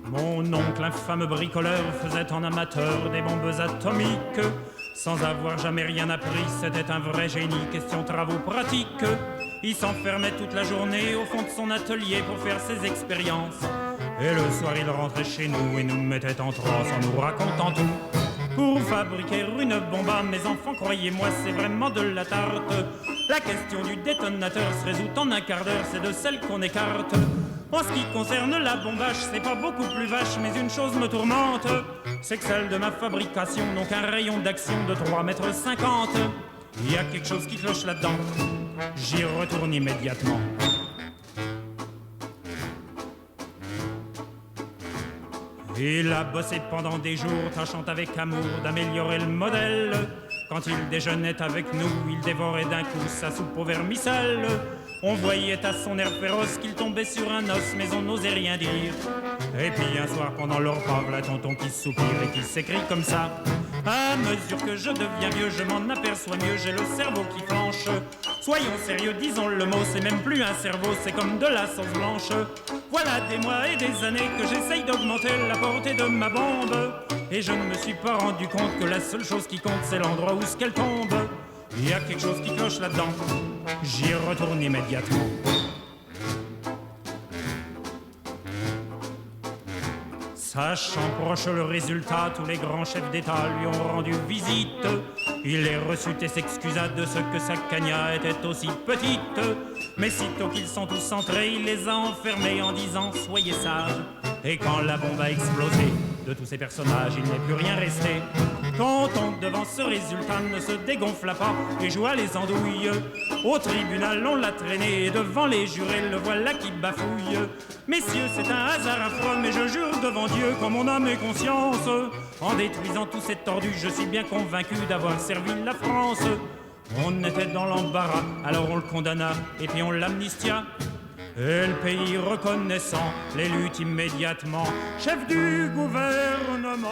Mon oncle, un fameux bricoleur, faisait en amateur des bombes atomiques. Sans avoir jamais rien appris, c'était un vrai génie, question travaux pratiques. Il s'enfermait toute la journée au fond de son atelier pour faire ses expériences. Et le soir, il rentrait chez nous et nous mettait en transe en nous racontant tout. Pour fabriquer une bombe, mes enfants, croyez-moi, c'est vraiment de la tarte. La question du détonateur se résout en un quart d'heure, c'est de celle qu'on écarte. En ce qui concerne la bombache, c'est pas beaucoup plus vache, mais une chose me tourmente, c'est que celle de ma fabrication n'ont qu'un rayon d'action de 3,50 m. Il y a quelque chose qui cloche là-dedans, j'y retourne immédiatement. Il a bossé pendant des jours, tâchant avec amour d'améliorer le modèle. Quand il déjeunait avec nous, il dévorait d'un coup sa soupe au vermicelle. On voyait à son air féroce qu'il tombait sur un os, mais on n'osait rien dire. Et puis un soir pendant le repas, v'là tonton qui soupire et qui s'écrie comme ça. À mesure que je deviens vieux, je m'en aperçois mieux, j'ai le cerveau qui flanche. Soyons sérieux, disons le mot, c'est même plus un cerveau, c'est comme de la sauce blanche. Voilà des mois et des années que j'essaye d'augmenter la portée de ma bombe. Et je ne me suis pas rendu compte que la seule chose qui compte, c'est l'endroit où ce qu'elle tombe. Il y a quelque chose qui cloche là-dedans, j'y retourne immédiatement. Sachant proche le résultat, tous les grands chefs d'État lui ont rendu visite. Il les reçut et s'excusa de ce que sa cagna était aussi petite. Mais sitôt qu'ils sont tous entrés, il les a enfermés en disant « Soyez sages ». Et quand la bombe a explosé, de tous ces personnages, il n'est plus rien resté. Tonton, devant ce résultat, ne se dégonfla pas et joua les andouilles. Au tribunal, on l'a traîné et devant les jurés, le voilà qui bafouille. Messieurs, c'est un hasard affreux, mais je jure devant Dieu, qu'en mon âme et conscience, en détruisant tous ces tordus, je suis bien convaincu d'avoir servi la France. On était dans l'embarras, alors on le condamna et puis on l'amnistia. Et le pays reconnaissant l'élut immédiatement chef du gouvernement.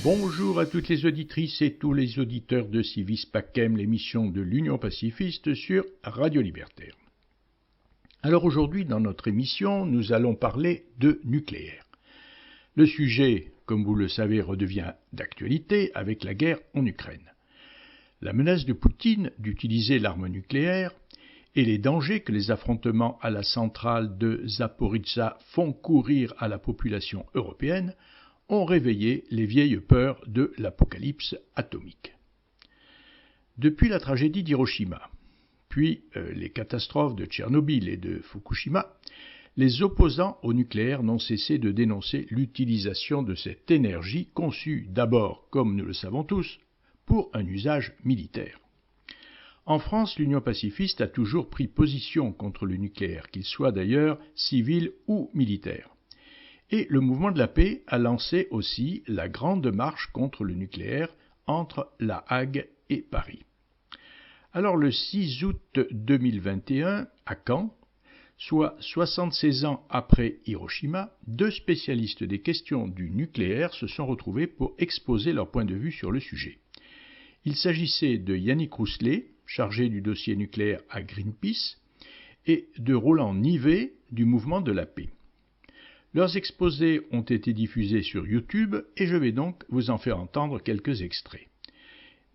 Bonjour à toutes les auditrices et tous les auditeurs de Civis Pacem, l'émission de l'Union pacifiste sur Radio Libertaire. Alors aujourd'hui, dans notre émission, nous allons parler de nucléaire. Le sujet, comme vous le savez, redevient d'actualité avec la guerre en Ukraine. La menace de Poutine d'utiliser l'arme nucléaire et les dangers que les affrontements à la centrale de Zaporijjia font courir à la population européenne ont réveillé les vieilles peurs de l'apocalypse atomique. Depuis la tragédie d'Hiroshima, puis les catastrophes de Tchernobyl et de Fukushima, les opposants au nucléaire n'ont cessé de dénoncer l'utilisation de cette énergie conçue d'abord, comme nous le savons tous, pour un usage militaire. En France, l'Union pacifiste a toujours pris position contre le nucléaire, qu'il soit d'ailleurs civil ou militaire. Et le mouvement de la paix a lancé aussi la grande marche contre le nucléaire entre La Hague et Paris. Alors le 6 août 2021, à Caen, soit 76 ans après Hiroshima, deux spécialistes des questions du nucléaire se sont retrouvés pour exposer leur point de vue sur le sujet. Il s'agissait de Yannick Rousselet, chargé du dossier nucléaire à Greenpeace, et de Roland Nivet, du mouvement de la paix. Leurs exposés ont été diffusés sur YouTube et je vais donc vous en faire entendre quelques extraits.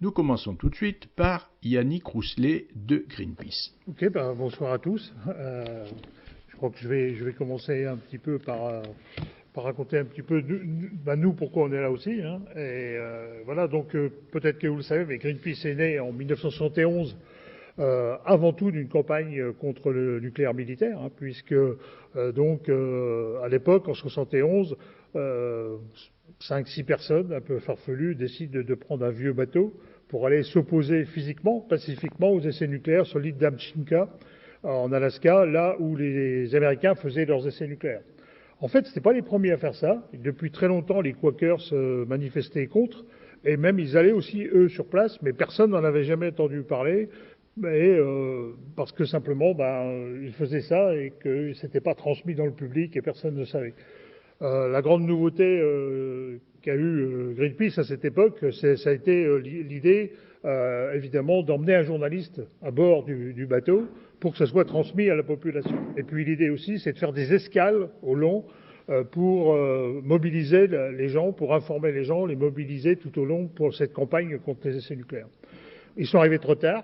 Nous commençons tout de suite par Yannick Rousselet de Greenpeace. Ok, bonsoir à tous. Je crois que je vais commencer un petit peu par raconter un petit peu nous pourquoi on est là aussi. Hein. Et voilà, donc peut-être que vous le savez, mais Greenpeace est né en 1971. Avant tout d'une campagne contre le nucléaire militaire, hein, puisque à l'époque, en 71, 5-6 personnes un peu farfelues décident de prendre un vieux bateau pour aller s'opposer physiquement, pacifiquement aux essais nucléaires sur l'île d'Amchitka, en Alaska, là où les Américains faisaient leurs essais nucléaires. En fait, c'était pas les premiers à faire ça. Depuis très longtemps, les Quakers se manifestaient contre, et même ils allaient aussi, eux, sur place, mais personne n'en avait jamais entendu parler. Parce que simplement, ils faisaient ça et que c'était pas transmis dans le public et personne ne savait. La grande nouveauté qu'a eu Greenpeace à cette époque, ça a été l'idée, évidemment, d'emmener un journaliste à bord du bateau pour que ça soit transmis à la population. Et puis l'idée aussi, c'est de faire des escales au long pour mobiliser les gens, pour informer les gens, les mobiliser tout au long pour cette campagne contre les essais nucléaires. Ils sont arrivés trop tard,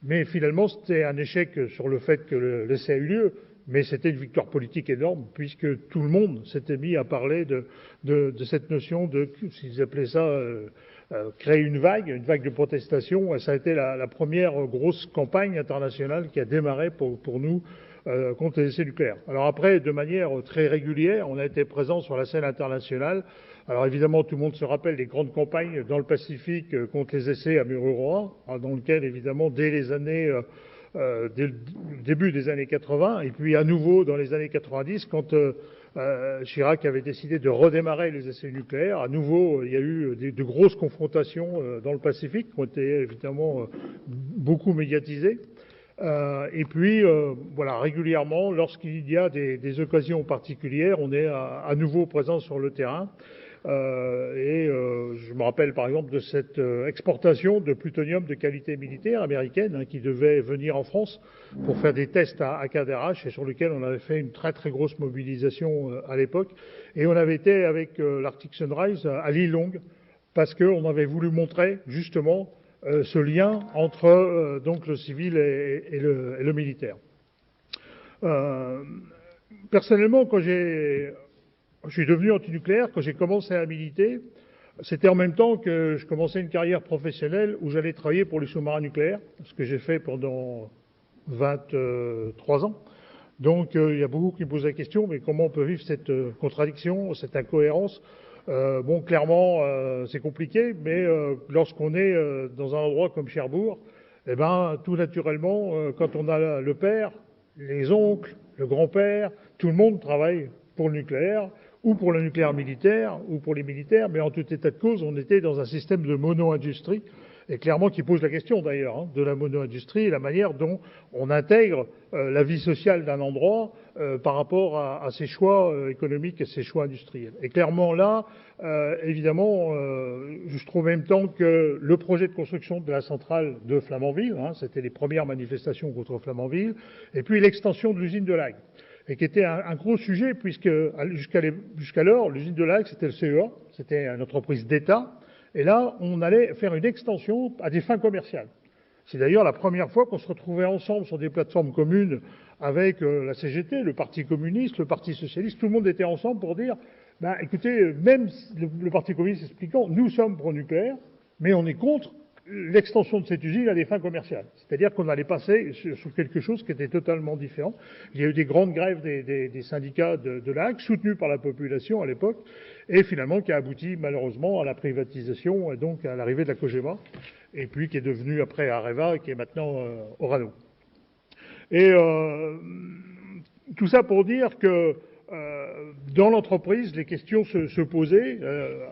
mais finalement c'était un échec sur le fait que l'essai a eu lieu, mais c'était une victoire politique énorme puisque tout le monde s'était mis à parler de cette notion de, s'ils appelaient ça, créer une vague de protestation. Et ça a été la première grosse campagne internationale qui a démarré pour nous contre les essais nucléaires. Alors après, de manière très régulière, on a été présent sur la scène internationale. Alors évidemment, tout le monde se rappelle des grandes campagnes dans le Pacifique contre les essais à Mururoa, dans lequel évidemment dès le début des années 80, et puis à nouveau dans les années 90, quand Chirac avait décidé de redémarrer les essais nucléaires, à nouveau il y a eu de grosses confrontations dans le Pacifique qui ont été évidemment beaucoup médiatisées. Et puis, voilà, régulièrement, lorsqu'il y a des occasions particulières, on est à nouveau présent sur le terrain. Je me rappelle par exemple de cette exportation de plutonium de qualité militaire américaine qui devait venir en France pour faire des tests à Cadarache et sur lequel on avait fait une très très grosse mobilisation à l'époque. Et on avait été avec l'Arctic Sunrise à l'île Longue parce qu'on avait voulu montrer justement ce lien entre donc le civil et le militaire. Personnellement, quand je suis devenu antinucléaire, quand j'ai commencé à militer, c'était en même temps que je commençais une carrière professionnelle où j'allais travailler pour les sous-marins nucléaires, ce que j'ai fait pendant 23 ans. Donc il y a beaucoup qui me posent la question, mais comment on peut vivre cette contradiction, cette incohérence ? Bon, clairement, c'est compliqué, mais lorsqu'on est dans un endroit comme Cherbourg, eh ben, tout naturellement, quand on a le père, les oncles, le grand-père, tout le monde travaille pour le nucléaire, ou pour le nucléaire militaire, ou pour les militaires, mais en tout état de cause, on était dans un système de mono-industrie, et clairement qui pose la question d'ailleurs de la mono-industrie et la manière dont on intègre la vie sociale d'un endroit par rapport à ses choix économiques et ses choix industriels. Et clairement là, évidemment, je trouve en même temps que le projet de construction de la centrale de Flamanville, c'était les premières manifestations contre Flamanville, et puis l'extension de l'usine de Lagnes, et qui était un gros sujet puisque jusqu'alors, l'usine de Lagnes, c'était le CEA, c'était une entreprise d'État. Et là, on allait faire une extension à des fins commerciales. C'est d'ailleurs la première fois qu'on se retrouvait ensemble sur des plateformes communes avec la CGT, le Parti communiste, le Parti socialiste. Tout le monde était ensemble pour dire, écoutez, même le Parti communiste expliquant, nous sommes pro-nucléaire, mais on est contre l'extension de cette usine à des fins commerciales. C'est-à-dire qu'on allait passer sur quelque chose qui était totalement différent. Il y a eu des grandes grèves des syndicats de l'AG, soutenus par la population à l'époque, et finalement qui a abouti malheureusement à la privatisation et donc à l'arrivée de la Cogema, et puis qui est devenue après Areva et qui est maintenant Orano. Et tout ça pour dire que dans l'entreprise, les questions se posaient.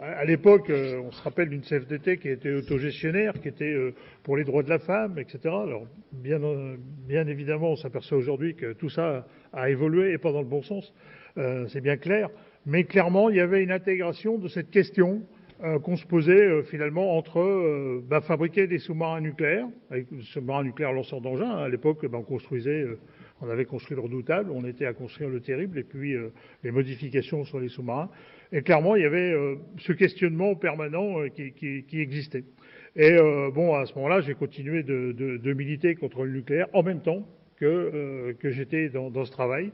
À l'époque, on se rappelle d'une CFDT qui était autogestionnaire, qui était pour les droits de la femme, etc. Alors, bien évidemment, on s'aperçoit aujourd'hui que tout ça a évolué et pas dans le bon sens. C'est bien clair. Mais clairement, il y avait une intégration de cette question qu'on se posait finalement entre fabriquer des sous-marins nucléaires, avec des sous-marins nucléaires lanceurs d'engins. À l'époque, on avait construit le redoutable, on était à construire le terrible, et puis les modifications sur les sous-marins. Et clairement, il y avait ce questionnement permanent qui existait. Et à ce moment-là, j'ai continué de militer contre le nucléaire en même temps que j'étais dans ce travail.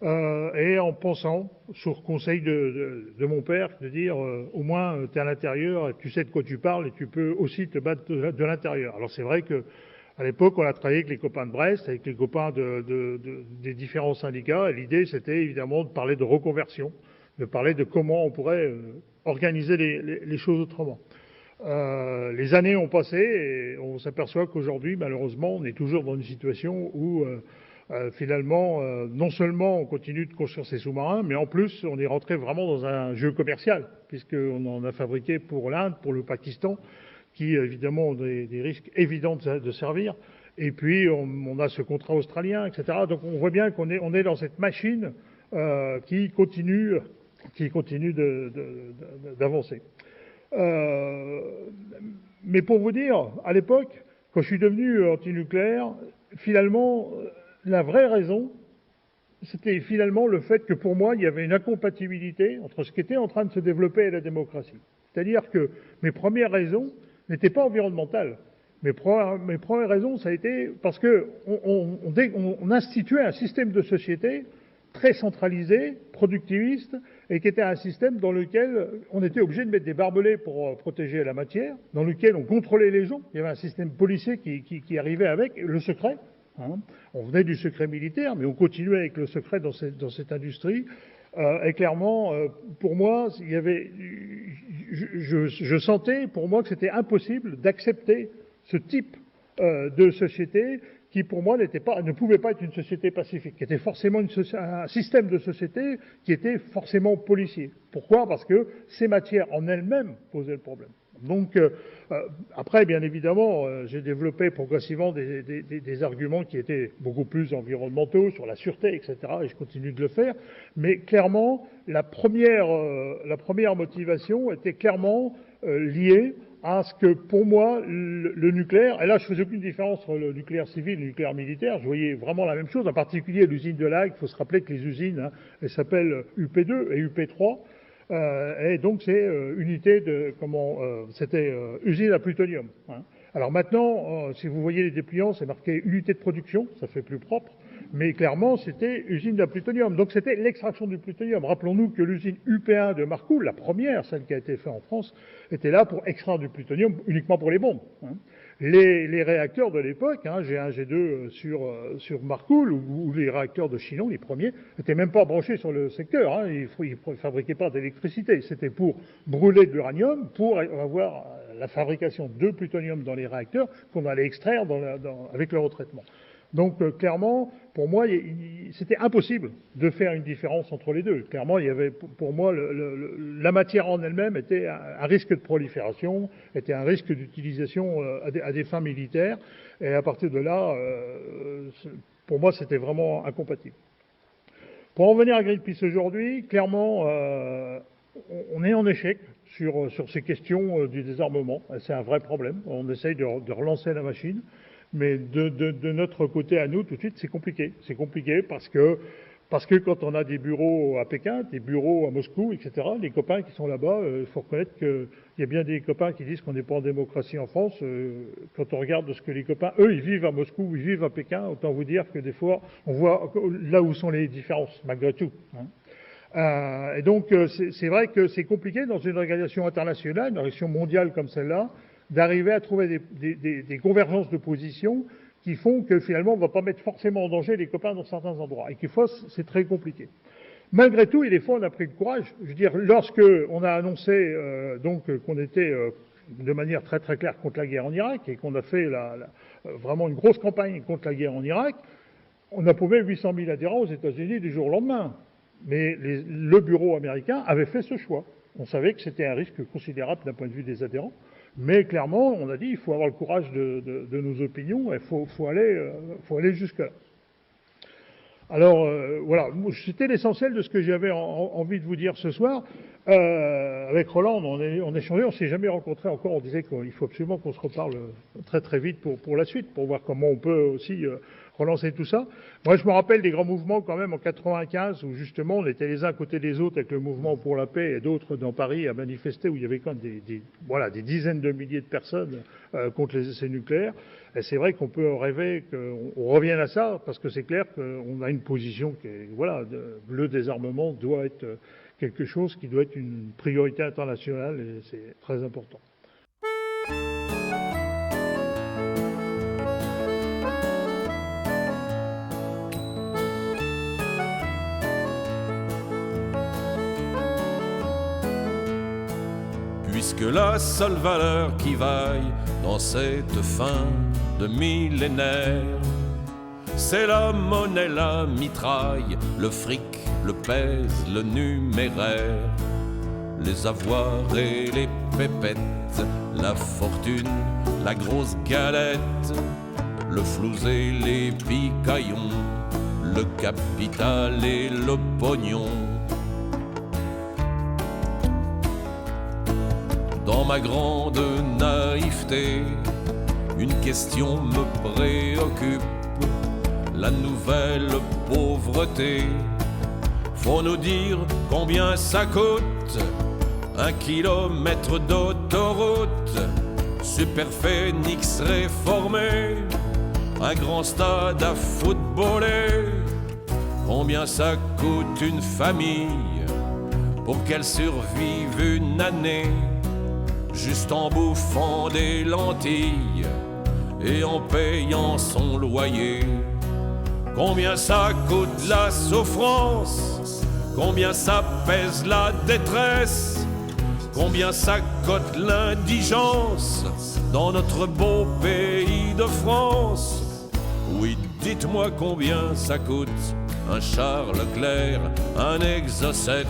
Et en pensant, sur conseil de mon père, de dire au moins tu es à l'intérieur, tu sais de quoi tu parles et tu peux aussi te battre de l'intérieur. Alors c'est vrai que à l'époque, on a travaillé avec les copains de Brest, avec les copains des différents syndicats, et l'idée c'était évidemment de parler de reconversion, de parler de comment on pourrait organiser les choses autrement. Les années ont passé et on s'aperçoit qu'aujourd'hui, malheureusement, on est toujours dans une situation où finalement, non seulement on continue de construire ces sous-marins, mais en plus, on est rentré vraiment dans un jeu commercial, puisqu'on en a fabriqué pour l'Inde, pour le Pakistan, qui évidemment ont des risques évidents de servir. Et puis, on a ce contrat australien, etc. Donc, on voit bien qu'on est dans cette machine qui continue qui continue d'avancer. Mais pour vous dire, à l'époque, quand je suis devenu antinucléaire, finalement, la vraie raison, c'était finalement le fait que pour moi, il y avait une incompatibilité entre ce qui était en train de se développer et la démocratie. C'est-à-dire que mes premières raisons n'étaient pas environnementales. Mes premières raisons, ça a été parce que on instituait un système de société très centralisé, productiviste, et qui était un système dans lequel on était obligé de mettre des barbelés pour protéger la matière, dans lequel on contrôlait les gens. Il y avait un système policier qui arrivait avec le secret. Hein. On venait du secret militaire, mais on continuait avec le secret dans cette industrie. Et clairement, pour moi, il y avait, je sentais pour moi que c'était impossible d'accepter ce type de société qui, pour moi, ne pouvait pas être une société pacifique, qui était forcément un système de société qui était forcément policier. Pourquoi ? Parce que ces matières en elles-mêmes posaient le problème. Donc, après, bien évidemment, j'ai développé progressivement des arguments qui étaient beaucoup plus environnementaux, sur la sûreté, etc., et je continue de le faire. Mais clairement, la première motivation était clairement liée à ce que, pour moi, le nucléaire, et là je faisais aucune différence entre le nucléaire civil et le nucléaire militaire, je voyais vraiment la même chose, en particulier l'usine de La Hague. Il faut se rappeler que les usines, elles s'appellent UP2 et UP3, et donc c'est c'était usine à plutonium. Hein. Alors maintenant, si vous voyez les dépliants, c'est marqué unité de production, ça fait plus propre, mais clairement c'était usine à plutonium. Donc c'était l'extraction du plutonium. Rappelons-nous que l'usine UP1 de Marcoule, la première, celle qui a été faite en France, était là pour extraire du plutonium uniquement pour les bombes. Hein. Les réacteurs de l'époque, hein, G1, G2 sur Marcoule, ou les réacteurs de Chinon, les premiers, n'étaient même pas branchés sur le secteur. Hein, ils ne fabriquaient pas d'électricité. C'était pour brûler de l'uranium, pour avoir la fabrication de plutonium dans les réacteurs qu'on allait extraire avec le retraitement. Donc clairement, pour moi, c'était impossible de faire une différence entre les deux. Clairement, il y avait, pour moi, la matière en elle-même était un risque de prolifération, était un risque d'utilisation à des fins militaires. Et à partir de là, pour moi, c'était vraiment incompatible. Pour en venir à Greenpeace aujourd'hui, clairement, on est en échec sur ces questions du désarmement. C'est un vrai problème. On essaye de relancer la machine. Mais de notre côté à nous, tout de suite, c'est compliqué. C'est compliqué parce que quand on a des bureaux à Pékin, des bureaux à Moscou, etc., les copains qui sont là-bas, il faut reconnaître qu'il y a bien des copains qui disent qu'on n'est pas en démocratie en France. Quand on regarde ce que les copains, eux, ils vivent à Moscou, ils vivent à Pékin, autant vous dire que des fois, on voit là où sont les différences, malgré tout. Hein. Et donc, c'est vrai que c'est compliqué dans une organisation internationale, une organisation mondiale comme celle-là, d'arriver à trouver des convergences de positions qui font que finalement on ne va pas mettre forcément en danger les copains dans certains endroits. Et qu'il faut, c'est très compliqué. Malgré tout, et des fois on a pris le courage. Je veux dire, lorsque on a annoncé donc qu'on était de manière très très claire contre la guerre en Irak et qu'on a fait vraiment une grosse campagne contre la guerre en Irak, on a prouvé 800 000 adhérents aux États-Unis du jour au lendemain. Mais le bureau américain avait fait ce choix. On savait que c'était un risque considérable d'un point de vue des adhérents. Mais clairement, on a dit il faut avoir le courage de nos opinions et faut aller jusque-là. Alors voilà, c'était l'essentiel de ce que j'avais envie de vous dire ce soir. Avec Roland, on échangeait, on s'est jamais rencontrés encore. On disait qu'il faut absolument qu'on se reparle très très vite pour la suite, pour voir comment on peut aussi relancer tout ça. Moi, je me rappelle des grands mouvements quand même en 95 où justement on était les uns à côté des autres avec le mouvement pour la paix et d'autres dans Paris à manifester où il y avait quand même des dizaines de milliers de personnes contre les essais nucléaires. Et c'est vrai qu'on peut rêver qu'on revienne à ça parce que c'est clair qu'on a une position qui est, le désarmement doit être quelque chose qui doit être une priorité internationale et c'est très important. Puisque la seule valeur qui vaille dans cette fin de millénaire, c'est la monnaie, la mitraille, le fric, le pèse, le numéraire, les avoirs et les pépettes, la fortune, la grosse galette, le flouze et les picaillons, le capital et le pognon. dans ma grande naïveté, une question me préoccupe, la nouvelle pauvreté. Faut nous dire combien ça coûte, 1 kilomètre d'autoroute, Superphénix réformé, un grand stade à footballer. Combien ça coûte une famille pour qu'elle survive une année, juste en bouffant des lentilles et en payant son loyer? Combien ça coûte la souffrance, combien ça pèse la détresse, combien ça coûte l'indigence dans notre beau pays de France? Oui, dites-moi combien ça coûte un Charles Leclerc, un Exocet,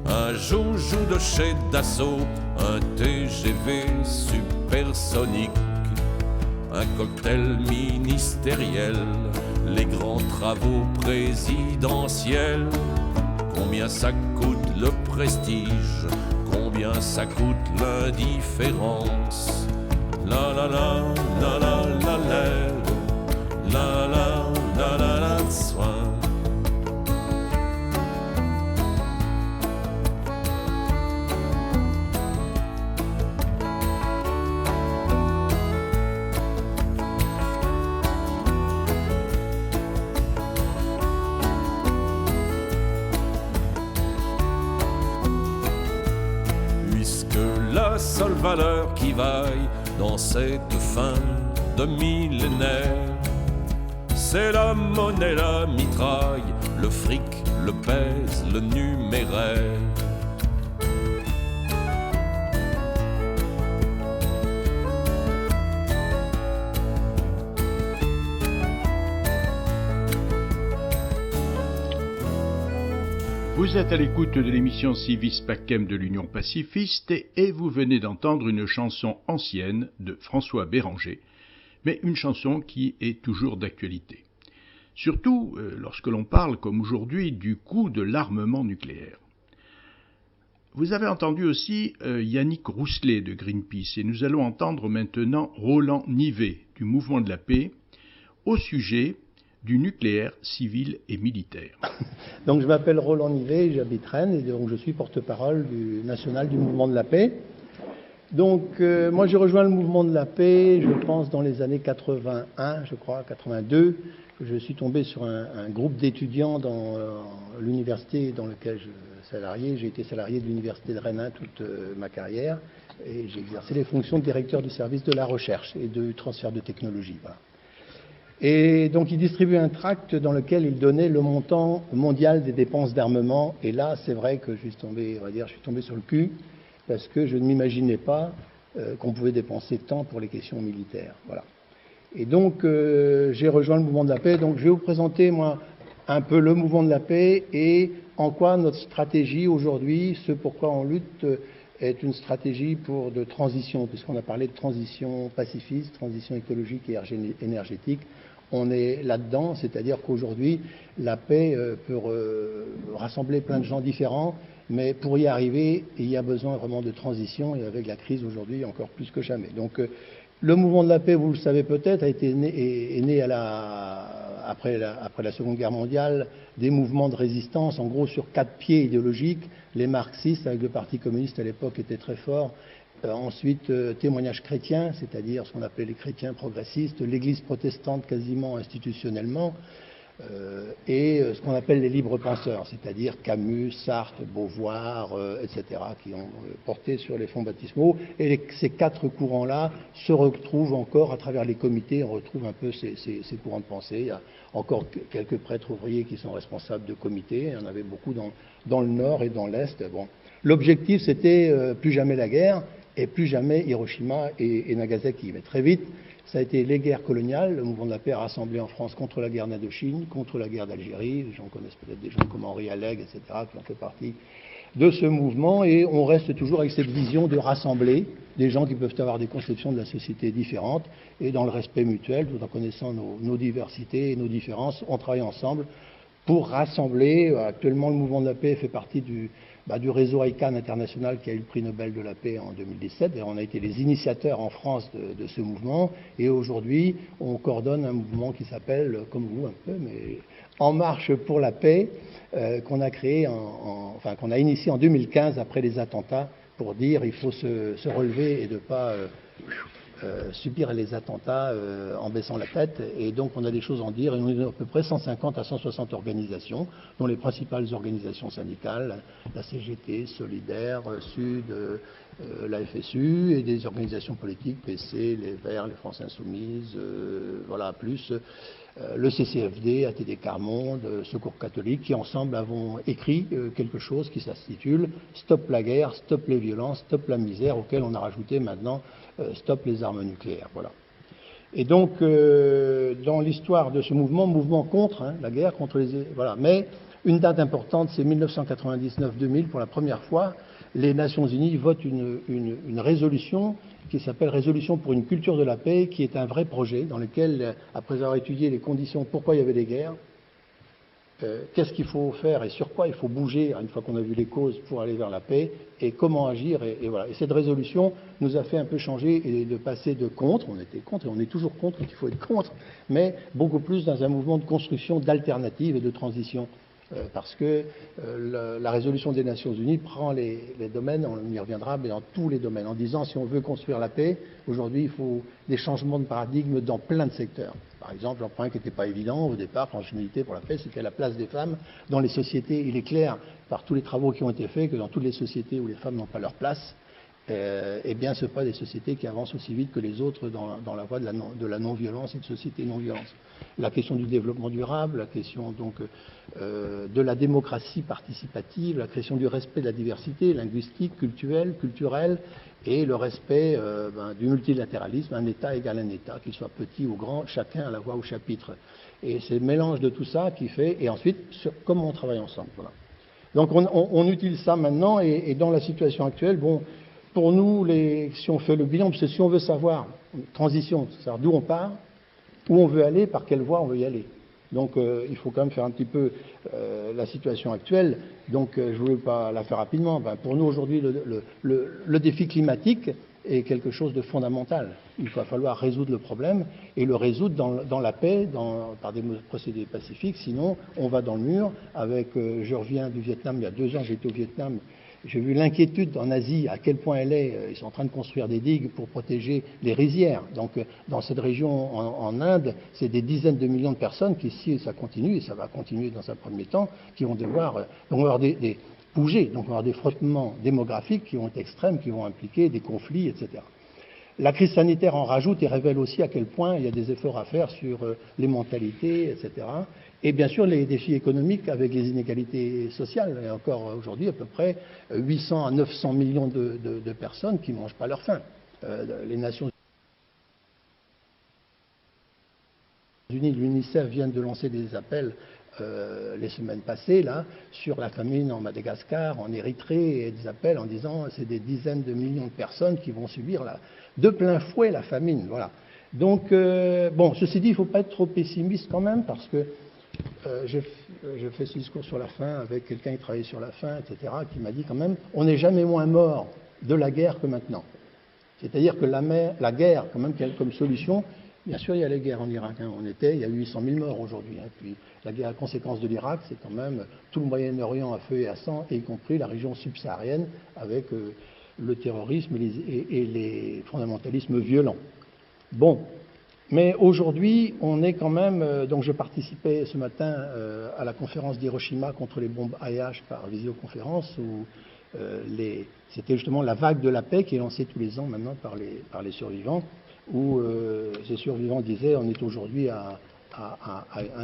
un joujou de chez Dassault, un TGV supersonique, un cocktail ministériel, les grands travaux présidentiels. Combien ça coûte le prestige, combien ça coûte l'indifférence? La la la la la la la la la la la soin. La seule valeur qui vaille dans cette fin de millénaire, c'est la monnaie, la mitraille, le fric, le pèse, le numéraire. Vous êtes à l'écoute de l'émission Civis Pacem de l'Union pacifiste et vous venez d'entendre une chanson ancienne de François Béranger, mais une chanson qui est toujours d'actualité. Surtout lorsque l'on parle, comme aujourd'hui, du coût de l'armement nucléaire. Vous avez entendu aussi Yannick Rousselet de Greenpeace et nous allons entendre maintenant Roland Nivet du Mouvement de la Paix au sujet du nucléaire civil et militaire. Donc je m'appelle Roland Nivet, j'habite Rennes et donc je suis porte-parole national du Mouvement de la Paix. Donc moi j'ai rejoint le Mouvement de la Paix, je pense dans les années 81, je crois, 82. Je suis tombé sur un groupe d'étudiants dans l'université dans laquelle je suis salarié. J'ai été salarié de l'université de Rennes toute ma carrière et j'ai exercé les fonctions de directeur du service de la recherche et du transfert de technologie. Voilà. Et donc il distribuait un tract dans lequel il donnait le montant mondial des dépenses d'armement. Et là, c'est vrai que je suis tombé sur le cul parce que je ne m'imaginais pas qu'on pouvait dépenser tant pour les questions militaires. Voilà. Et donc j'ai rejoint le Mouvement de la Paix. Donc je vais vous présenter moi un peu le Mouvement de la Paix et en quoi notre stratégie aujourd'hui, ce pourquoi on lutte, est une stratégie de transition, puisqu'on a parlé de transition pacifiste, transition écologique et énergétique. On est là-dedans, c'est-à-dire qu'aujourd'hui, la paix peut rassembler plein de gens différents, mais pour y arriver, il y a besoin vraiment de transition, et avec la crise aujourd'hui, encore plus que jamais. Donc, le Mouvement de la Paix, vous le savez peut-être, est né après la Seconde Guerre mondiale, des mouvements de résistance, en gros sur 4 pieds idéologiques. Les marxistes, avec le Parti communiste à l'époque, étaient très forts. Ensuite, témoignage chrétien, c'est-à-dire ce qu'on appelait les chrétiens progressistes, l'Église protestante quasiment institutionnellement, et ce qu'on appelle les libres penseurs, c'est-à-dire Camus, Sartre, Beauvoir, etc., qui ont porté sur les fonds baptismaux. Et ces 4 courants-là se retrouvent encore à travers les comités, on retrouve un peu ces courants de pensée. Il y a encore quelques prêtres ouvriers qui sont responsables de comités, il y en avait beaucoup dans le nord et dans l'est. Bon. L'objectif, c'était plus jamais la guerre, et plus jamais Hiroshima et Nagasaki. Mais très vite, ça a été les guerres coloniales. Le Mouvement de la Paix a rassemblé en France contre la guerre d'Indochine, contre la guerre d'Algérie. Les gens connaissent peut-être des gens comme Henri Alleg, etc., qui ont fait partie de ce mouvement. Et on reste toujours avec cette vision de rassembler des gens qui peuvent avoir des conceptions de la société différentes. Et dans le respect mutuel, tout en connaissant nos diversités et nos différences, on travaille ensemble pour rassembler. Actuellement, le Mouvement de la Paix fait partie du réseau ICANN international qui a eu le prix Nobel de la paix en 2017. Et on a été les initiateurs en France de ce mouvement. Et aujourd'hui, on coordonne un mouvement qui s'appelle, comme vous un peu, mais En Marche pour la paix, qu'on a créé, qu'on a initié en 2015 après les attentats pour dire il faut se relever et de ne pas subir les attentats en baissant la tête. Et donc on a des choses à en dire. Et on est à peu près 150 à 160 organisations, dont les principales organisations syndicales, la CGT, Solidaire, Sud, la FSU, et des organisations politiques, PC, les Verts, les France Insoumises, plus le CCFD, ATD Quart Monde, Secours catholique, qui ensemble avons écrit quelque chose qui s'intitule « Stop la guerre, stop les violences, stop la misère », auquel on a rajouté maintenant « Stop les armes nucléaires ». Voilà. Et donc, dans l'histoire de ce mouvement contre la guerre, contre les... Voilà. Mais une date importante, c'est 1999-2000, pour la première fois, les Nations Unies votent une résolution qui s'appelle « Résolution pour une culture de la paix », qui est un vrai projet dans lequel, après avoir étudié les conditions, pourquoi il y avait des guerres, qu'est-ce qu'il faut faire et sur quoi il faut bouger une fois qu'on a vu les causes pour aller vers la paix, et comment agir. Et voilà. Et cette résolution nous a fait un peu changer et de passer de contre, on était contre et on est toujours contre, qu'il faut être contre, mais beaucoup plus dans un mouvement de construction d'alternatives et de transition. Parce que la résolution des Nations Unies prend les domaines, on y reviendra, mais dans tous les domaines, en disant si on veut construire la paix, aujourd'hui il faut des changements de paradigme dans plein de secteurs. Par exemple, un point qui n'était pas évident au départ, quand je militais pour la paix, c'était la place des femmes dans les sociétés. Il est clair, par tous les travaux qui ont été faits, que dans toutes les sociétés où les femmes n'ont pas leur place, eh bien, ce ne sont pas des sociétés qui avancent aussi vite que les autres dans la voie de la non-violence et de société non-violence. La question du développement durable, la question donc de la démocratie participative, la question du respect de la diversité linguistique, culturelle, et le respect du multilatéralisme, un État égale un État, qu'il soit petit ou grand, chacun a la voix au chapitre. Et c'est le mélange de tout ça qui fait, et ensuite, comment on travaille ensemble. Voilà. Donc on utilise ça maintenant, et dans la situation actuelle, bon, pour nous, si on fait le bilan, parce que si on veut savoir, transition, savoir d'où on part, où on veut aller, par quelle voie on veut y aller. Donc il faut quand même faire un petit peu la situation actuelle. Donc je ne voulais pas la faire rapidement. Pour nous aujourd'hui, le défi climatique est quelque chose de fondamental. Il va falloir résoudre le problème et le résoudre dans la paix, par des procédés pacifiques. Sinon, on va dans le mur. Je reviens du Vietnam, il y a 2 ans, j'étais au Vietnam. J'ai vu l'inquiétude en Asie, à quel point elle est. Ils sont en train de construire des digues pour protéger les rizières. Donc, dans cette région en Inde, c'est des dizaines de millions de personnes qui, si ça continue, et ça va continuer dans un premier temps, qui vont devoir bouger. Donc, on va avoir des frottements démographiques qui vont être extrêmes, qui vont impliquer des conflits, etc. La crise sanitaire en rajoute et révèle aussi à quel point il y a des efforts à faire sur les mentalités, etc. Et bien sûr, les défis économiques avec les inégalités sociales. Il y a encore aujourd'hui à peu près 800 à 900 millions de personnes qui ne mangent pas leur faim. Les Nations Unies, l'UNICEF viennent de lancer des appels les semaines passées là, sur la famine en Madagascar, en Érythrée, et des appels en disant c'est des dizaines de millions de personnes qui vont subir de plein fouet la famine. Voilà. Donc, bon, ceci dit, il ne faut pas être trop pessimiste quand même, parce que j'ai fait ce discours sur la faim avec quelqu'un qui travaillait sur la faim, etc., qui m'a dit quand même, on n'est jamais moins mort de la guerre que maintenant. C'est-à-dire que la guerre, quand même, comme solution, bien sûr, il y a les guerres en Irak. Il y a 800 000 morts aujourd'hui. Puis la guerre à conséquence de l'Irak, c'est quand même tout le Moyen-Orient à feu et à sang, y compris la région subsaharienne, avec le terrorisme et les fondamentalismes violents. Bon. Mais aujourd'hui, on est quand même... donc je participais ce matin à la conférence d'Hiroshima contre les bombes IH par visioconférence, où c'était justement la vague de la paix qui est lancée tous les ans maintenant par les survivants, où ces survivants disaient on est aujourd'hui à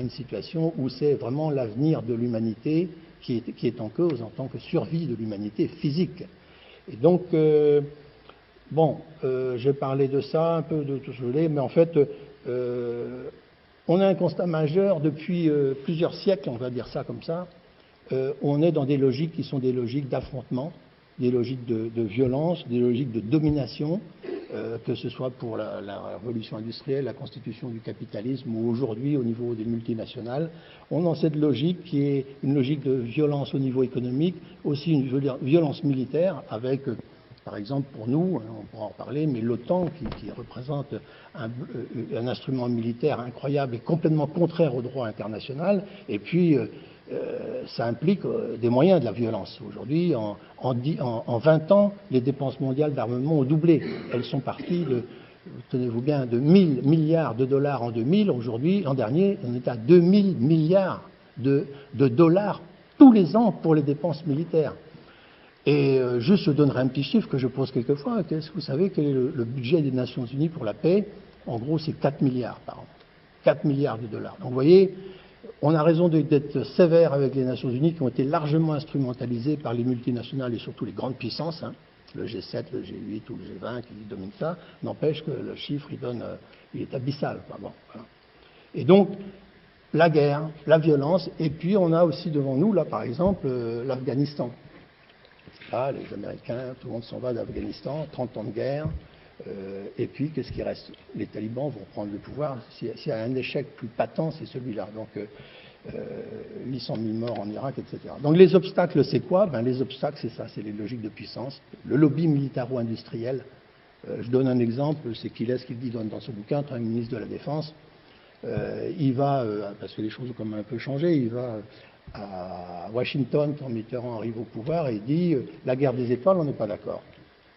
une situation où c'est vraiment l'avenir de l'humanité qui est en cause en tant que survie de l'humanité physique. Et donc... j'ai parlé de ça, un peu de tout ce que je voulais, mais en fait, on a un constat majeur depuis plusieurs siècles, on va dire ça comme ça. On est dans des logiques qui sont des logiques d'affrontement, des logiques de violence, des logiques de domination, que ce soit pour la révolution industrielle, la constitution du capitalisme ou aujourd'hui au niveau des multinationales. On est dans cette logique qui est une logique de violence au niveau économique, aussi une violence militaire avec, par exemple pour nous, on pourra en parler, mais l'OTAN qui représente un instrument militaire incroyable et complètement contraire au droit international, et puis ça implique des moyens de la violence. Aujourd'hui, en 20 ans, les dépenses mondiales d'armement ont doublé. Elles sont parties de, tenez-vous bien, de 1000 milliards de dollars en 2000. Aujourd'hui, l'an dernier, on est à 2000 milliards de dollars tous les ans pour les dépenses militaires. Et juste, je donnerai un petit chiffre que je pose quelquefois. Est-ce que vous savez quel est le budget des Nations Unies pour la paix? En gros, c'est 4 milliards par an. 4 milliards de dollars. Donc, vous voyez, on a raison d'être sévère avec les Nations Unies qui ont été largement instrumentalisées par les multinationales et surtout les grandes puissances, le G7, le G8 ou le G20 qui dominent ça. N'empêche que le chiffre, il est abyssal. Bon, voilà. Et donc, la guerre, la violence, et puis on a aussi devant nous, là par exemple, l'Afghanistan. Là, les Américains, tout le monde s'en va d'Afghanistan, 30 ans de guerre. Et puis, qu'est-ce qui reste? Les talibans vont prendre le pouvoir. S'il y a un échec plus patent, c'est celui-là. Donc, 800 000 morts en Irak, etc. Donc, les obstacles, c'est quoi? Les obstacles, c'est ça, c'est les logiques de puissance. Le lobby militaro-industriel. Je donne un exemple, c'est Quilles qui le dit dans son bouquin, un ministre de la Défense. Il va, parce que les choses ont quand même un peu changé, il va à Washington quand Mitterrand arrive au pouvoir et il dit la guerre des étoiles, on n'est pas d'accord.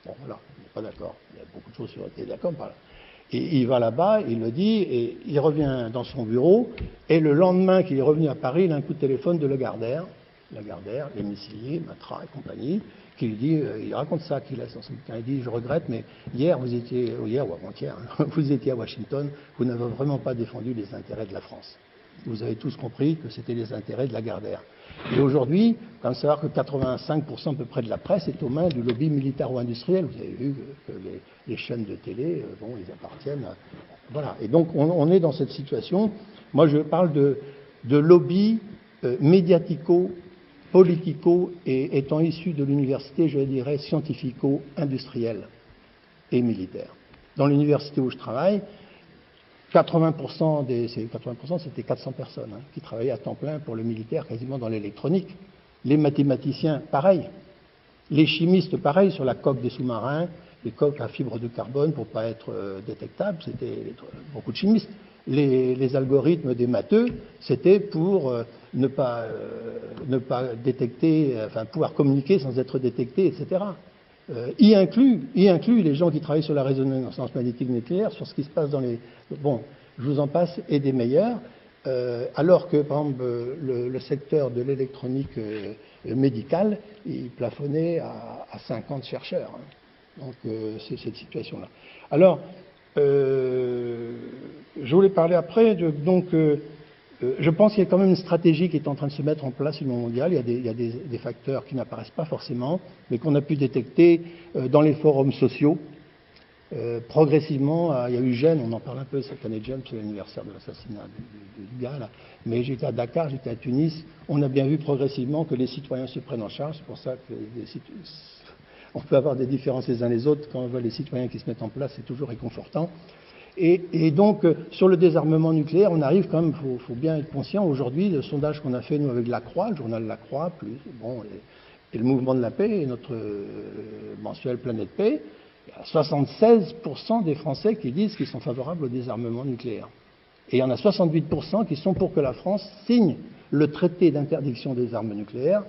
Bon, voilà, on n'est pas d'accord. Il y a beaucoup de choses sur lesquelles il est d'accord, par là. Et il va là-bas, il le dit, et il revient dans son bureau, et le lendemain qu'il est revenu à Paris, il a un coup de téléphone de Lagardère, les missiliers, Matra et compagnie, qui lui dit, il raconte ça, qu'il laisse dans son bouquin, il dit, je regrette, mais hier ou avant-hier, vous étiez à Washington, vous n'avez vraiment pas défendu les intérêts de la France. Vous avez tous compris que c'était les intérêts de Lagardère. Et aujourd'hui, il faut savoir que 85% à peu près de la presse est aux mains du lobby militaro-industriel. Vous avez vu que les chaînes de télé, ils appartiennent à... Voilà. Et donc, on est dans cette situation. Moi, je parle de lobby médiatico, politico, et étant issu de l'université, je dirais, scientifico-industrielle et militaire. Dans l'université où je travaille, 80%, c'était 400 personnes qui travaillaient à temps plein pour le militaire, quasiment dans l'électronique. Les mathématiciens, pareil. Les chimistes, pareil, sur la coque des sous-marins, les coques à fibre de carbone pour ne pas être détectables, c'était beaucoup de chimistes. Les algorithmes des matheux, c'était pour ne pas détecter, pouvoir communiquer sans être détecté, etc. Y inclut les gens qui travaillent sur la résonance magnétique nucléaire, sur ce qui se passe dans les... Bon, je vous en passe, et des meilleurs, alors que, par exemple, le secteur de l'électronique médicale, il plafonnait à 50 chercheurs. Donc, c'est cette situation-là. Alors, je voulais parler après, je pense qu'il y a quand même une stratégie qui est en train de se mettre en place au niveau mondial. Il y a des facteurs qui n'apparaissent pas forcément, mais qu'on a pu détecter dans les forums sociaux. Progressivement, il y a eu Gênes, on en parle un peu cette année de Gênes, c'est l'anniversaire de l'assassinat du gars, là. Mais j'étais à Dakar, j'étais à Tunis. On a bien vu progressivement que les citoyens se prennent en charge. C'est pour ça que on peut avoir des différences les uns les autres. Quand on voit les citoyens qui se mettent en place, c'est toujours réconfortant. Et donc, sur le désarmement nucléaire, on arrive quand même, il faut bien être conscient, aujourd'hui, le sondage qu'on a fait, nous, avec La Croix, le journal La Croix, et le Mouvement de la Paix, et notre mensuel Planète Paix, il y a 76% des Français qui disent qu'ils sont favorables au désarmement nucléaire. Et il y en a 68% qui sont pour que la France signe le traité d'interdiction des armes nucléaires.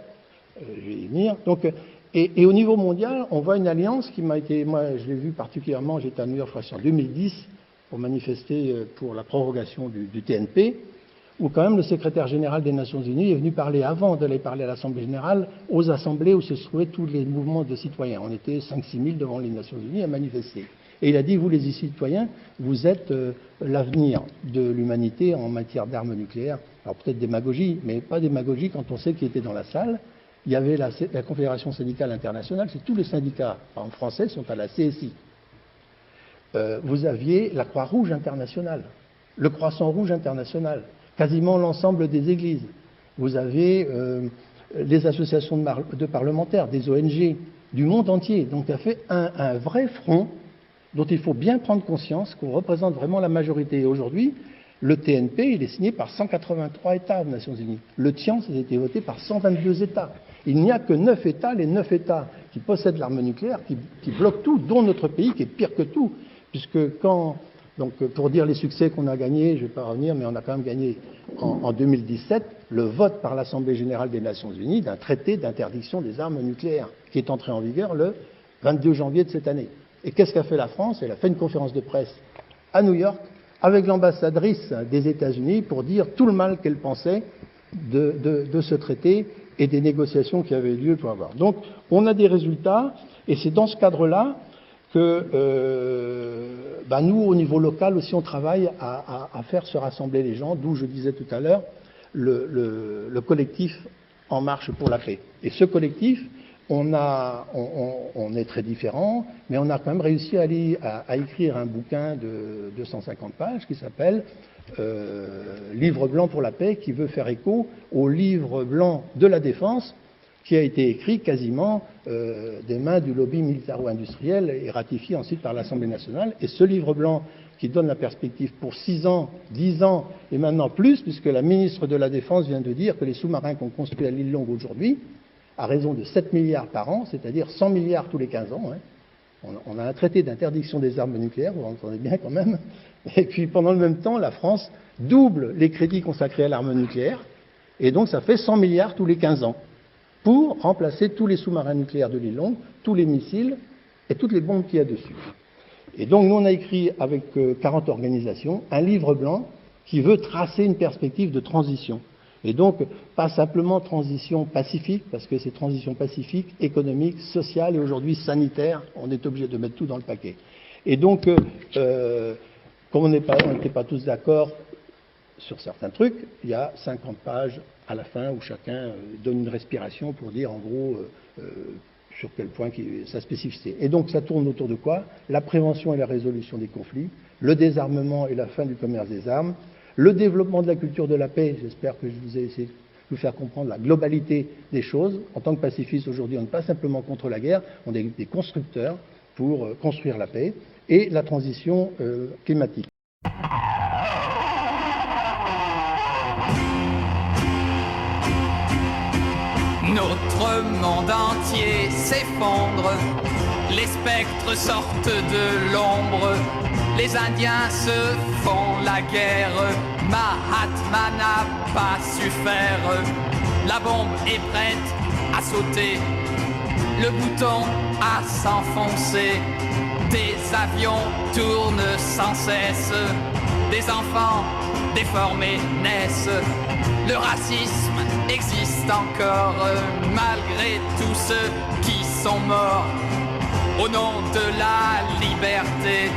Je vais y venir. Donc, et au niveau mondial, on voit une alliance qui m'a été, moi je l'ai vu particulièrement, j'étais à New York, je crois, en 2010, pour manifester pour la prorogation du TNP, où quand même le secrétaire général des Nations Unies est venu parler, avant d'aller parler à l'Assemblée générale, aux assemblées où se trouvaient tous les mouvements de citoyens. On était 5-6 000 devant les Nations Unies à manifester. Et il a dit, vous les citoyens, vous êtes l'avenir de l'humanité en matière d'armes nucléaires. Alors peut-être démagogie, mais pas démagogie quand on sait qui était dans la salle. Il y avait la Confédération syndicale internationale, c'est tous les syndicats en français sont à la CSI. Vous aviez la Croix-Rouge internationale, le Croissant-Rouge international, quasiment l'ensemble des églises. Vous avez les associations de parlementaires, des ONG, du monde entier. Donc il a fait un vrai front dont il faut bien prendre conscience qu'on représente vraiment la majorité. Et aujourd'hui, le TNP, il est signé par 183 États des Nations Unies. Le TIAN, ça a été voté par 122 États. Il n'y a que 9 États, les 9 États qui possèdent l'arme nucléaire, qui bloquent tout, dont notre pays, qui est pire que tout. Puisque donc pour dire les succès qu'on a gagnés, je ne vais pas revenir, mais on a quand même gagné en 2017 le vote par l'Assemblée générale des Nations Unies d'un traité d'interdiction des armes nucléaires, qui est entré en vigueur le 22 janvier de cette année. Et qu'est-ce qu'a fait la France? Elle a fait une conférence de presse à New York avec l'ambassadrice des États-Unis pour dire tout le mal qu'elle pensait de ce traité et des négociations qui avaient lieu pour avoir. Donc, on a des résultats, et c'est dans ce cadre-là que nous, au niveau local aussi, on travaille à faire se rassembler les gens, d'où je disais tout à l'heure le collectif En Marche pour la Paix. Et ce collectif, on est très différents, mais on a quand même réussi à écrire un bouquin de 250 pages qui s'appelle Livre blanc pour la paix, qui veut faire écho au livre blanc de la défense, qui a été écrit quasiment des mains du lobby militaro-industriel et ratifié ensuite par l'Assemblée nationale. Et ce livre blanc qui donne la perspective pour 6 ans, 10 ans et maintenant plus, puisque la ministre de la Défense vient de dire que les sous-marins qu'on construit à l'île Longue aujourd'hui, à raison de 7 milliards par an, c'est-à-dire 100 milliards tous les 15 ans. On a un traité d'interdiction des armes nucléaires, vous entendez bien quand même. Et puis pendant le même temps, la France double les crédits consacrés à l'arme nucléaire, et donc ça fait 100 milliards tous les 15 ans, pour remplacer tous les sous-marins nucléaires de l'île Longue, tous les missiles et toutes les bombes qu'il y a dessus. Et donc nous on a écrit avec 40 organisations un livre blanc qui veut tracer une perspective de transition. Et donc, pas simplement transition pacifique, parce que c'est transition pacifique, économique, sociale et aujourd'hui sanitaire, on est obligé de mettre tout dans le paquet. Et donc, comme on n'était pas tous d'accord sur certains trucs, il y a 50 pages à la fin où chacun donne une respiration pour dire en gros sur quel point sa spécificité. Et donc ça tourne autour de quoi? La prévention et la résolution des conflits, le désarmement et la fin du commerce des armes, le développement de la culture de la paix. J'espère que je vous ai essayé de vous faire comprendre la globalité des choses. En tant que pacifiste, aujourd'hui, on n'est pas simplement contre la guerre, on est des constructeurs pour construire la paix et la transition climatique. Notre monde entier s'effondre, les spectres sortent de l'ombre, les Indiens se font la guerre, Mahatma n'a pas su faire, la bombe est prête à sauter, le bouton à s'enfoncer, des avions tournent sans cesse, des enfants déformés naissent, le racisme existe encore malgré tous ceux qui sont morts. Au nom de la liberté,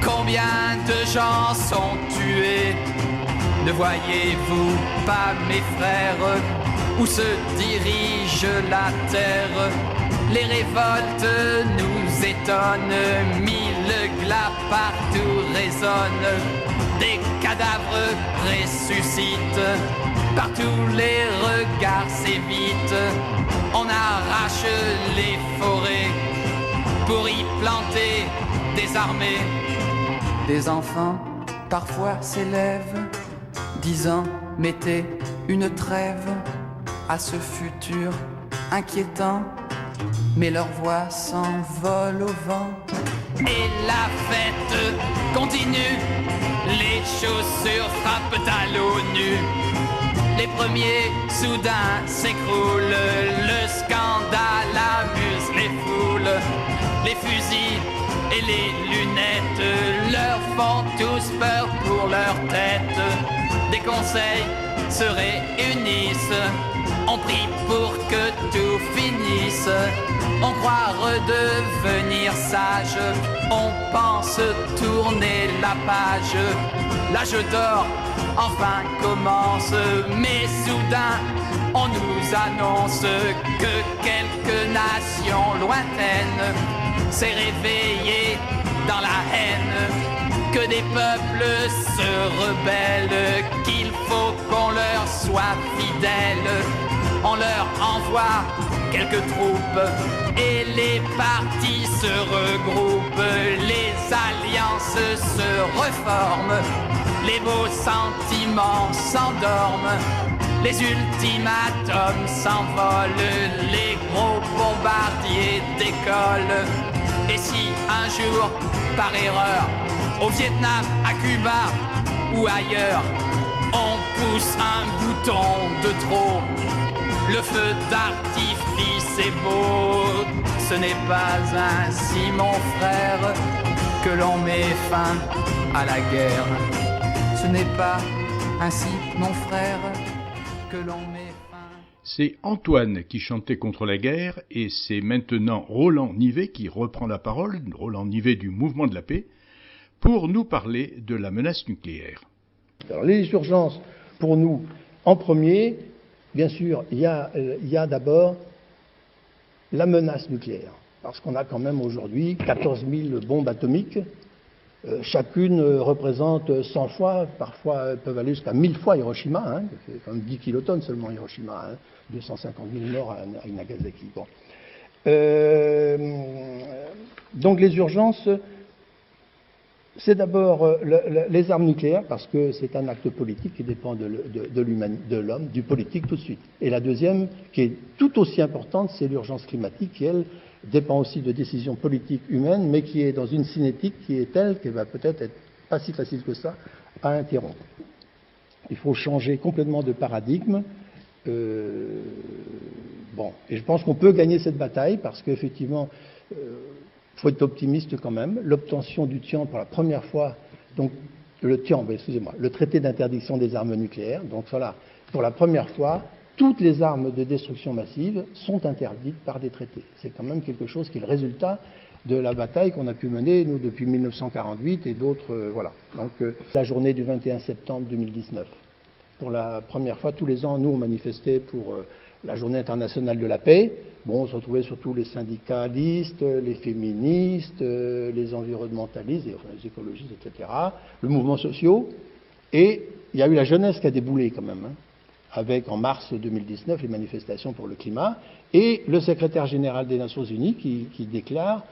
combien de gens sont tués? Ne voyez-vous pas, mes frères, où se dirige la terre? Les révoltes nous étonnent, 1000 glas partout résonnent, des cadavres ressuscitent, par tous les regards s'évitent, on arrache les forêts pour y planter des armées. Des enfants parfois s'élèvent, disant mettez une trêve à ce futur inquiétant, mais leur voix s'envole au vent. Et la fête continue, les chaussures frappent à l'ONU. Les premiers soudain s'écroulent, le scandale amuse les foules. Les fusils et les lunettes leur font tous peur pour leur tête. Des conseils se réunissent, on prie pour que tout finisse. On croit redevenir sage, on pense tourner la page. L'âge d'or enfin commence, mais soudain on nous annonce que quelques nations lointaines s'est réveillée dans la haine, que des peuples se rebellent, qu'il faut qu'on leur soit fidèle. On leur envoie quelques troupes et les partis se regroupent, les alliances se reforment, les beaux sentiments s'endorment, les ultimatums s'envolent, les gros bombardiers décollent. Et si un jour, par erreur, au Vietnam, à Cuba ou ailleurs, on pousse un bouton de trop, le feu d'artifice est beau. Ce n'est pas ainsi, mon frère, que l'on met fin à la guerre. Ce n'est pas ainsi, mon frère, que l'on met fin. C'est Antoine qui chantait contre la guerre et c'est maintenant Roland Nivet qui reprend la parole, Roland Nivet du Mouvement de la Paix, pour nous parler de la menace nucléaire. Alors, les urgences, pour nous, en premier, bien sûr, il y a d'abord la menace nucléaire. Parce qu'on a quand même aujourd'hui 14 000 bombes atomiques. Chacune représente 100 fois, parfois peuvent aller jusqu'à 1000 fois Hiroshima. Hein, c'est quand même 10 kilotonnes seulement Hiroshima. Hein, 250 000 morts à Nagasaki. Bon. Donc les urgences, c'est d'abord les armes nucléaires, parce que c'est un acte politique qui dépend de l'homme, du politique tout de suite. Et la deuxième, qui est tout aussi importante, c'est l'urgence climatique, qui, elle, dépend aussi de décisions politiques humaines, mais qui est dans une cinétique qui est telle qu'elle va peut-être être pas si facile que ça à interrompre. Il faut changer complètement de paradigme. Bon, et je pense qu'on peut gagner cette bataille, parce qu'effectivement, faut être optimiste quand même. L'obtention du TIAN pour la première fois, donc le TIAN, le traité d'interdiction des armes nucléaires, donc voilà, pour la première fois, toutes les armes de destruction massive sont interdites par des traités. C'est quand même quelque chose qui est le résultat de la bataille qu'on a pu mener, nous, depuis 1948 et d'autres, voilà. Donc, la journée du 21 septembre 2019. Pour la première fois, tous les ans, nous, on manifestait pour la journée internationale de la paix. Bon, on se retrouvait surtout les syndicalistes, les féministes, les environnementalistes, les écologistes, etc., le mouvement social. Et il y a eu la jeunesse qui a déboulé quand même, hein, avec en mars 2019 les manifestations pour le climat, et le secrétaire général des Nations Unies qui déclare,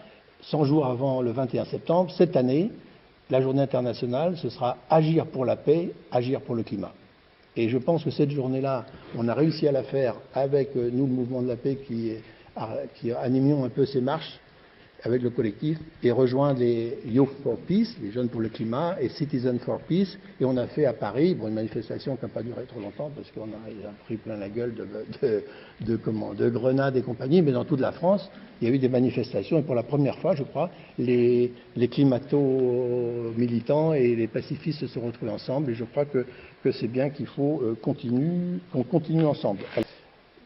100 jours avant le 21 septembre, cette année, la journée internationale, ce sera agir pour la paix, agir pour le climat. Et je pense que cette journée-là, on a réussi à la faire avec nous, le Mouvement de la Paix, qui animions un peu ces marches avec le collectif, et rejoindre les Youth for Peace, les jeunes pour le climat, et Citizens for Peace. Et on a fait à Paris, bon, une manifestation qui n'a pas duré trop longtemps, parce qu'on a pris plein la gueule de grenades et compagnie, mais dans toute la France, il y a eu des manifestations, et pour la première fois, je crois, les climato-militants et les pacifistes se sont retrouvés ensemble, et je crois que c'est bien qu'il faut qu'on continue ensemble.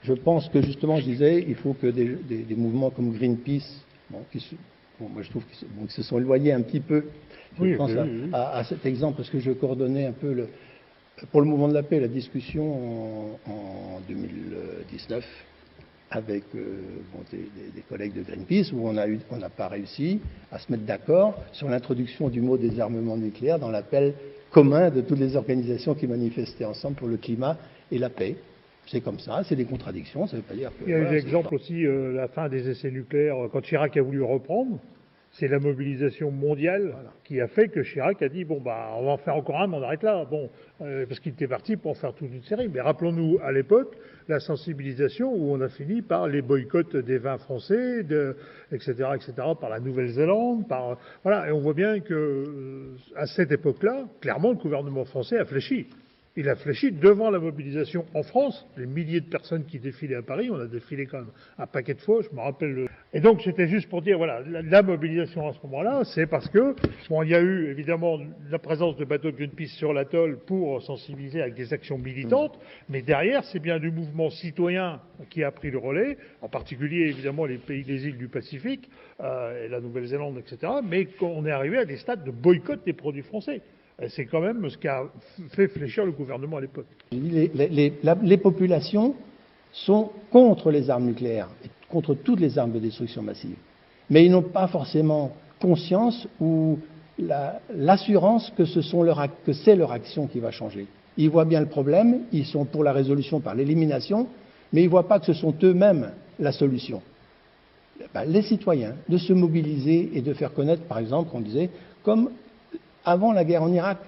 Je pense que justement, je disais, il faut que des mouvements comme Greenpeace, moi je trouve qu'ils se sont éloignés un petit peu. Je pense à cet exemple, parce que je coordonnais un peu pour le Mouvement de la Paix la discussion en 2019 avec des collègues de Greenpeace, où on n'a pas réussi à se mettre d'accord sur l'introduction du mot désarmement nucléaire dans l'appel commun de toutes les organisations qui manifestaient ensemble pour le climat et la paix. C'est comme ça, c'est des contradictions, ça ne veut pas dire que... Il y a eu des exemples aussi, la fin des essais nucléaires, quand Chirac a voulu reprendre, c'est la mobilisation mondiale qui a fait que Chirac a dit, bon, bah, on va en faire encore un, mais on arrête là. Bon, parce qu'il était parti pour en faire toute une série. Mais rappelons-nous, à l'époque, la sensibilisation où on a fini par les boycotts des vins français, etc., par la Nouvelle-Zélande, voilà. Et on voit bien que, à cette époque-là, clairement, le gouvernement français a fléchi. Il a fléchi devant la mobilisation en France, les milliers de personnes qui défilaient à Paris, on a défilé quand même un paquet de fois, je me rappelle. Et donc c'était juste pour dire, voilà, la mobilisation à ce moment-là, c'est parce que, bon, il y a eu évidemment la présence de bateaux de Greenpeace sur l'atoll pour sensibiliser avec des actions militantes, mais derrière, c'est bien du mouvement citoyen qui a pris le relais, en particulier évidemment les îles du Pacifique, et la Nouvelle-Zélande, etc., mais on est arrivé à des stades de boycott des produits français. C'est quand même ce qui a fait fléchir le gouvernement à l'époque. Les populations sont contre les armes nucléaires, contre toutes les armes de destruction massive. Mais ils n'ont pas forcément conscience ou l'assurance que c'est leur action qui va changer. Ils voient bien le problème, ils sont pour la résolution par l'élimination, mais ils ne voient pas que ce sont eux-mêmes la solution. Les citoyens, de se mobiliser et de faire connaître, par exemple, qu'on disait, comme avant la guerre en Irak,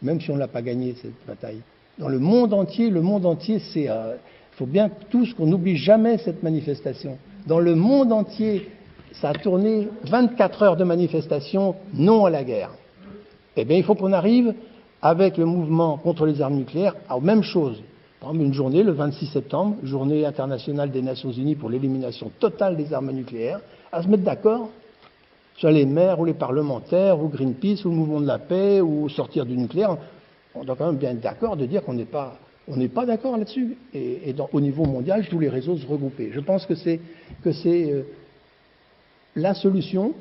même si on ne l'a pas gagnée, cette bataille. Dans le monde entier, c'est... Il faut bien tous qu'on n'oublie jamais cette manifestation. Dans le monde entier, ça a tourné 24 heures de manifestation non à la guerre. Eh bien, il faut qu'on arrive, avec le mouvement contre les armes nucléaires, à la même chose. Par exemple, une journée, le 26 septembre, journée internationale des Nations Unies pour l'élimination totale des armes nucléaires, à se mettre d'accord, soit les maires ou les parlementaires, ou Greenpeace, ou le mouvement de la paix, ou sortir du nucléaire. On doit quand même bien être d'accord de dire qu'on n'est pas d'accord là-dessus. Et au niveau mondial, tous les réseaux se regrouper. Je pense que c'est la solution.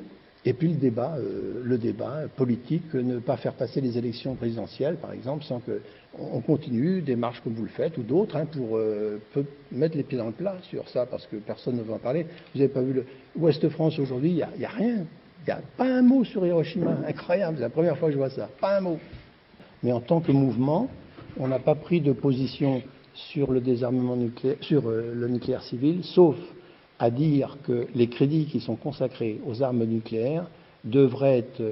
Et puis le débat politique, ne pas faire passer les élections présidentielles, par exemple, sans qu'on continue des marches comme vous le faites, ou d'autres, pour mettre les pieds dans le plat sur ça, parce que personne ne veut en parler. Vous n'avez pas vu le Ouest France aujourd'hui, il n'y a rien. Il n'y a pas un mot sur Hiroshima. Incroyable, c'est la première fois que je vois ça. Pas un mot. Mais en tant que mouvement, on n'a pas pris de position sur le désarmement nucléaire, sur le nucléaire civil, sauf à dire que les crédits qui sont consacrés aux armes nucléaires devraient être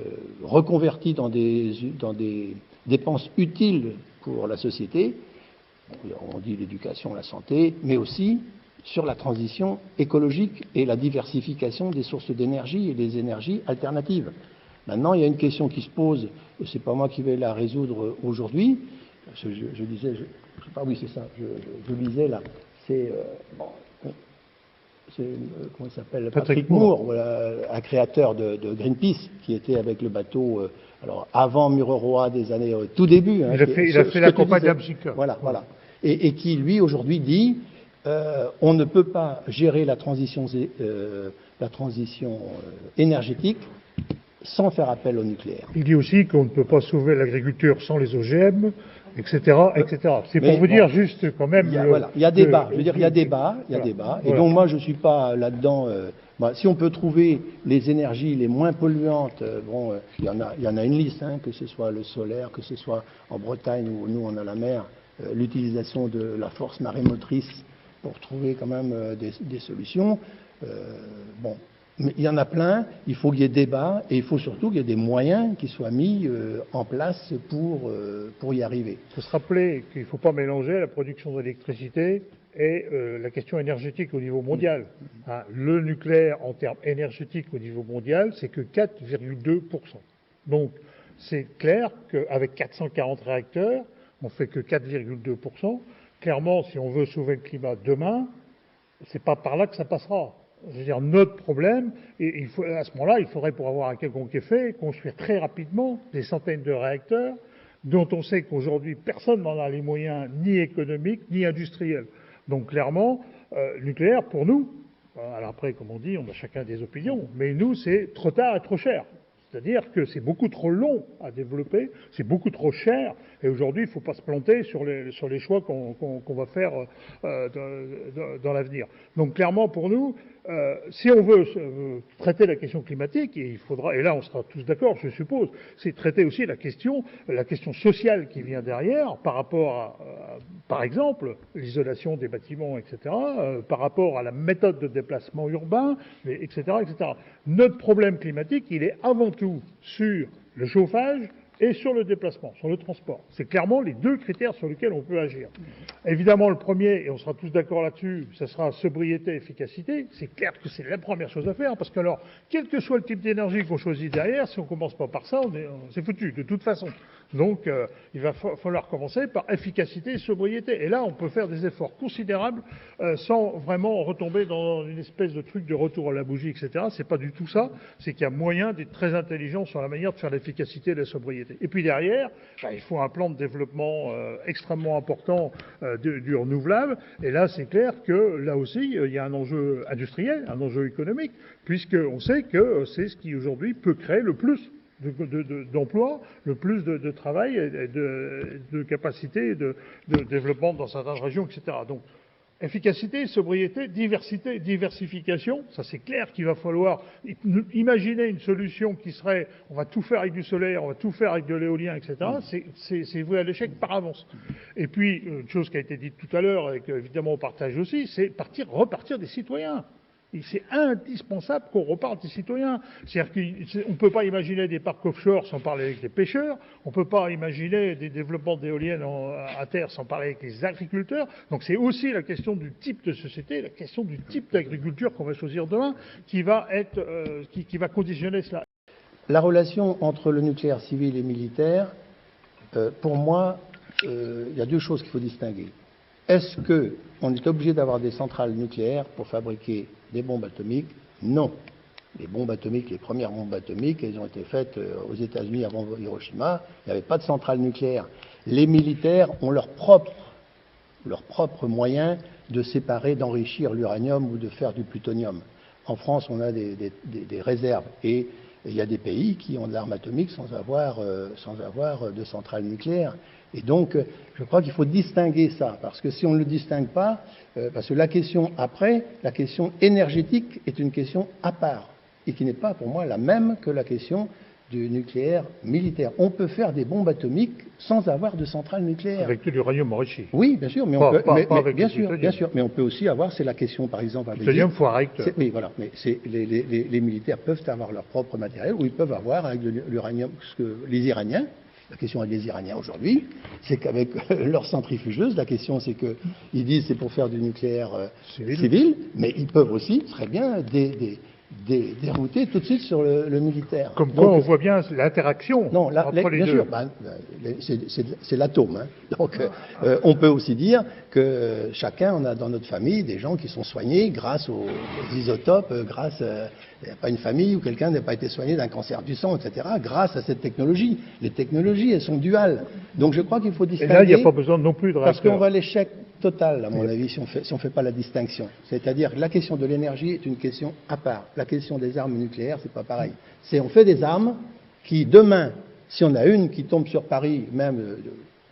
reconvertis dans des dépenses utiles pour la société. On dit l'éducation, la santé, mais aussi sur la transition écologique et la diversification des sources d'énergie et des énergies alternatives. Maintenant, il y a une question qui se pose, et c'est pas moi qui vais la résoudre aujourd'hui. Je disais, je sais pas, oui c'est ça, je lisais là, c'est comment il s'appelle, Patrick Moore, voilà, un créateur de Greenpeace, qui était avec le bateau, alors avant Mururoa des années tout début. Il a fait la campagne d'Amsika. Voilà. Et qui lui aujourd'hui dit, on ne peut pas gérer la transition énergétique sans faire appel au nucléaire. Il dit aussi qu'on ne peut pas sauver l'agriculture sans les OGM, etc., etc. C'est pour vous dire juste quand même... Il y a débat. Je veux dire, il y a débat. Et donc moi, je ne suis pas là-dedans... si on peut trouver les énergies les moins polluantes, il y en a une liste, que ce soit le solaire, que ce soit en Bretagne où nous on a la mer, l'utilisation de la force marémotrice pour trouver quand même des solutions. Mais il y en a plein, il faut qu'il y ait débat et il faut surtout qu'il y ait des moyens qui soient mis en place pour y arriver. Il faut se rappeler qu'il ne faut pas mélanger la production d'électricité et la question énergétique au niveau mondial. Le nucléaire en termes énergétiques au niveau mondial, c'est que 4,2%. Donc c'est clair qu'avec 440 réacteurs, on ne fait que 4,2%. Clairement, si on veut sauver le climat demain, c'est pas par là que ça passera. Je veux dire, notre problème, et à ce moment-là, il faudrait, pour avoir un quelconque effet, construire très rapidement des centaines de réacteurs dont on sait qu'aujourd'hui, personne n'en a les moyens, ni économiques, ni industriels. Donc clairement, nucléaire, pour nous, alors après, comme on dit, on a chacun des opinions, mais nous, c'est trop tard et trop cher. C'est-à-dire que c'est beaucoup trop long à développer, c'est beaucoup trop cher, et aujourd'hui, il ne faut pas se planter sur les choix qu'on va faire dans l'avenir. Donc clairement, pour nous, si on veut traiter la question climatique, il faudra, et là on sera tous d'accord, je suppose, c'est traiter aussi la question sociale qui vient derrière, par rapport à, par exemple, l'isolation des bâtiments, etc., par rapport à la méthode de déplacement urbain, etc., etc. Notre problème climatique, il est avant tout sur le chauffage et sur le déplacement, sur le transport. C'est clairement les deux critères sur lesquels on peut agir. Évidemment, le premier, et on sera tous d'accord là-dessus, ce sera sobriété, efficacité. C'est clair que c'est la première chose à faire, parce que alors, quel que soit le type d'énergie qu'on choisit derrière, si on commence pas par ça, c'est foutu, de toute façon. Donc, il va falloir commencer par efficacité et sobriété. Et là, on peut faire des efforts considérables sans vraiment retomber dans une espèce de truc de retour à la bougie, etc. C'est pas du tout ça. C'est qu'il y a moyen d'être très intelligent sur la manière de faire l'efficacité et la sobriété. Et puis derrière, il faut un plan de développement extrêmement important du renouvelable. Et là, c'est clair que là aussi, il y a un enjeu industriel, un enjeu économique, puisqu'on sait que c'est ce qui aujourd'hui peut créer le plus d'emplois, le plus de travail et de capacité de développement dans certaines régions, etc. Donc, Efficacité, sobriété, diversité, diversification, ça c'est clair qu'il va falloir imaginer une solution qui serait, on va tout faire avec du solaire, on va tout faire avec de l'éolien, etc. C'est voué à l'échec par avance. Et puis, une chose qui a été dite tout à l'heure, et que évidemment on partage aussi, c'est repartir des citoyens. C'est indispensable qu'on reparte des citoyens. C'est-à-dire qu'on ne peut pas imaginer des parcs offshore sans parler avec les pêcheurs, on ne peut pas imaginer des développements d'éoliennes à terre sans parler avec les agriculteurs. Donc c'est aussi la question du type de société, la question du type d'agriculture qu'on va choisir demain qui va conditionner cela. La relation entre le nucléaire civil et militaire, pour moi, il y a deux choses qu'il faut distinguer. Est-ce qu'on est obligé d'avoir des centrales nucléaires pour fabriquer des bombes atomiques? Non. Les bombes atomiques, les premières bombes atomiques, elles ont été faites aux États-Unis avant Hiroshima. Il n'y avait pas de centrale nucléaire. Les militaires ont leur propre moyen de séparer, d'enrichir l'uranium ou de faire du plutonium. En France, on a des réserves et il y a des pays qui ont de l'arme atomique sans avoir de centrale nucléaire. Et donc, je crois qu'il faut distinguer ça, parce que si on ne le distingue pas, parce que la question énergétique est une question à part, et qui n'est pas pour moi la même que la question du nucléaire militaire. On peut faire des bombes atomiques sans avoir de centrale nucléaire. Avec de l'uranium enrichi. Oui, bien sûr, mais on peut, bien sûr, mais on peut aussi avoir, c'est la question par exemple avec l'uranium faut arrêter. Oui, voilà, mais les militaires peuvent avoir leur propre matériel, ou ils peuvent avoir avec de l'uranium, ce que les Iraniens. La question avec les Iraniens aujourd'hui, c'est qu'avec leur centrifugeuse, la question c'est qu'ils disent c'est pour faire du nucléaire civil, mais ils peuvent aussi très bien dérouter tout de suite sur le militaire. Comme quoi, on voit bien l'interaction entre les bien deux. Sûr, c'est l'atome. Hein. Donc, on peut aussi dire que chacun, on a dans notre famille des gens qui sont soignés grâce aux isotopes, grâce il n'y a pas une famille où quelqu'un n'a pas été soigné d'un cancer du sang, etc., grâce à cette technologie. Les technologies, elles sont duales. Donc je crois qu'il faut distinguer. Et là, il n'y a pas besoin non plus de parce qu'on va à l'échec total, à mon avis, si on fait pas la distinction. C'est-à-dire que la question de l'énergie est une question à part. La question des armes nucléaires, c'est pas pareil. On fait des armes qui, demain, si on a une qui tombe sur Paris, même,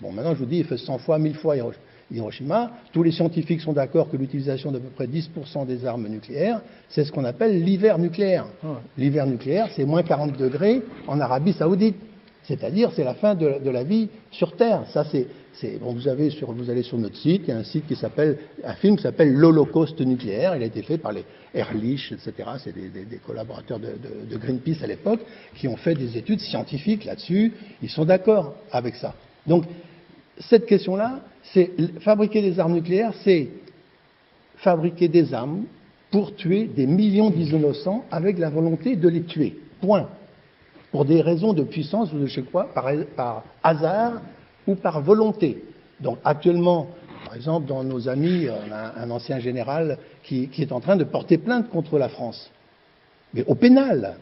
bon, maintenant je vous dis, il fait 100 fois, 1000 fois Hiroshima, tous les scientifiques sont d'accord que l'utilisation d'à peu près 10% des armes nucléaires, c'est ce qu'on appelle l'hiver nucléaire. L'hiver nucléaire, c'est moins 40 degrés en Arabie Saoudite. C'est-à-dire, c'est la fin de la vie sur Terre. Ça, bon, vous allez sur notre site, il y a un film qui s'appelle L'Holocauste nucléaire. Il a été fait par les Ehrlich, etc. C'est des collaborateurs de Greenpeace à l'époque qui ont fait des études scientifiques là-dessus. Ils sont d'accord avec ça. Donc, cette question-là, c'est fabriquer des armes nucléaires, c'est fabriquer des armes pour tuer des millions d'innocents avec la volonté de les tuer. Point. Pour des raisons de puissance ou de je sais quoi, par hasard ou par volonté. Donc actuellement, par exemple, dans nos amis, on a un ancien général qui est en train de porter plainte contre la France. Mais au pénal,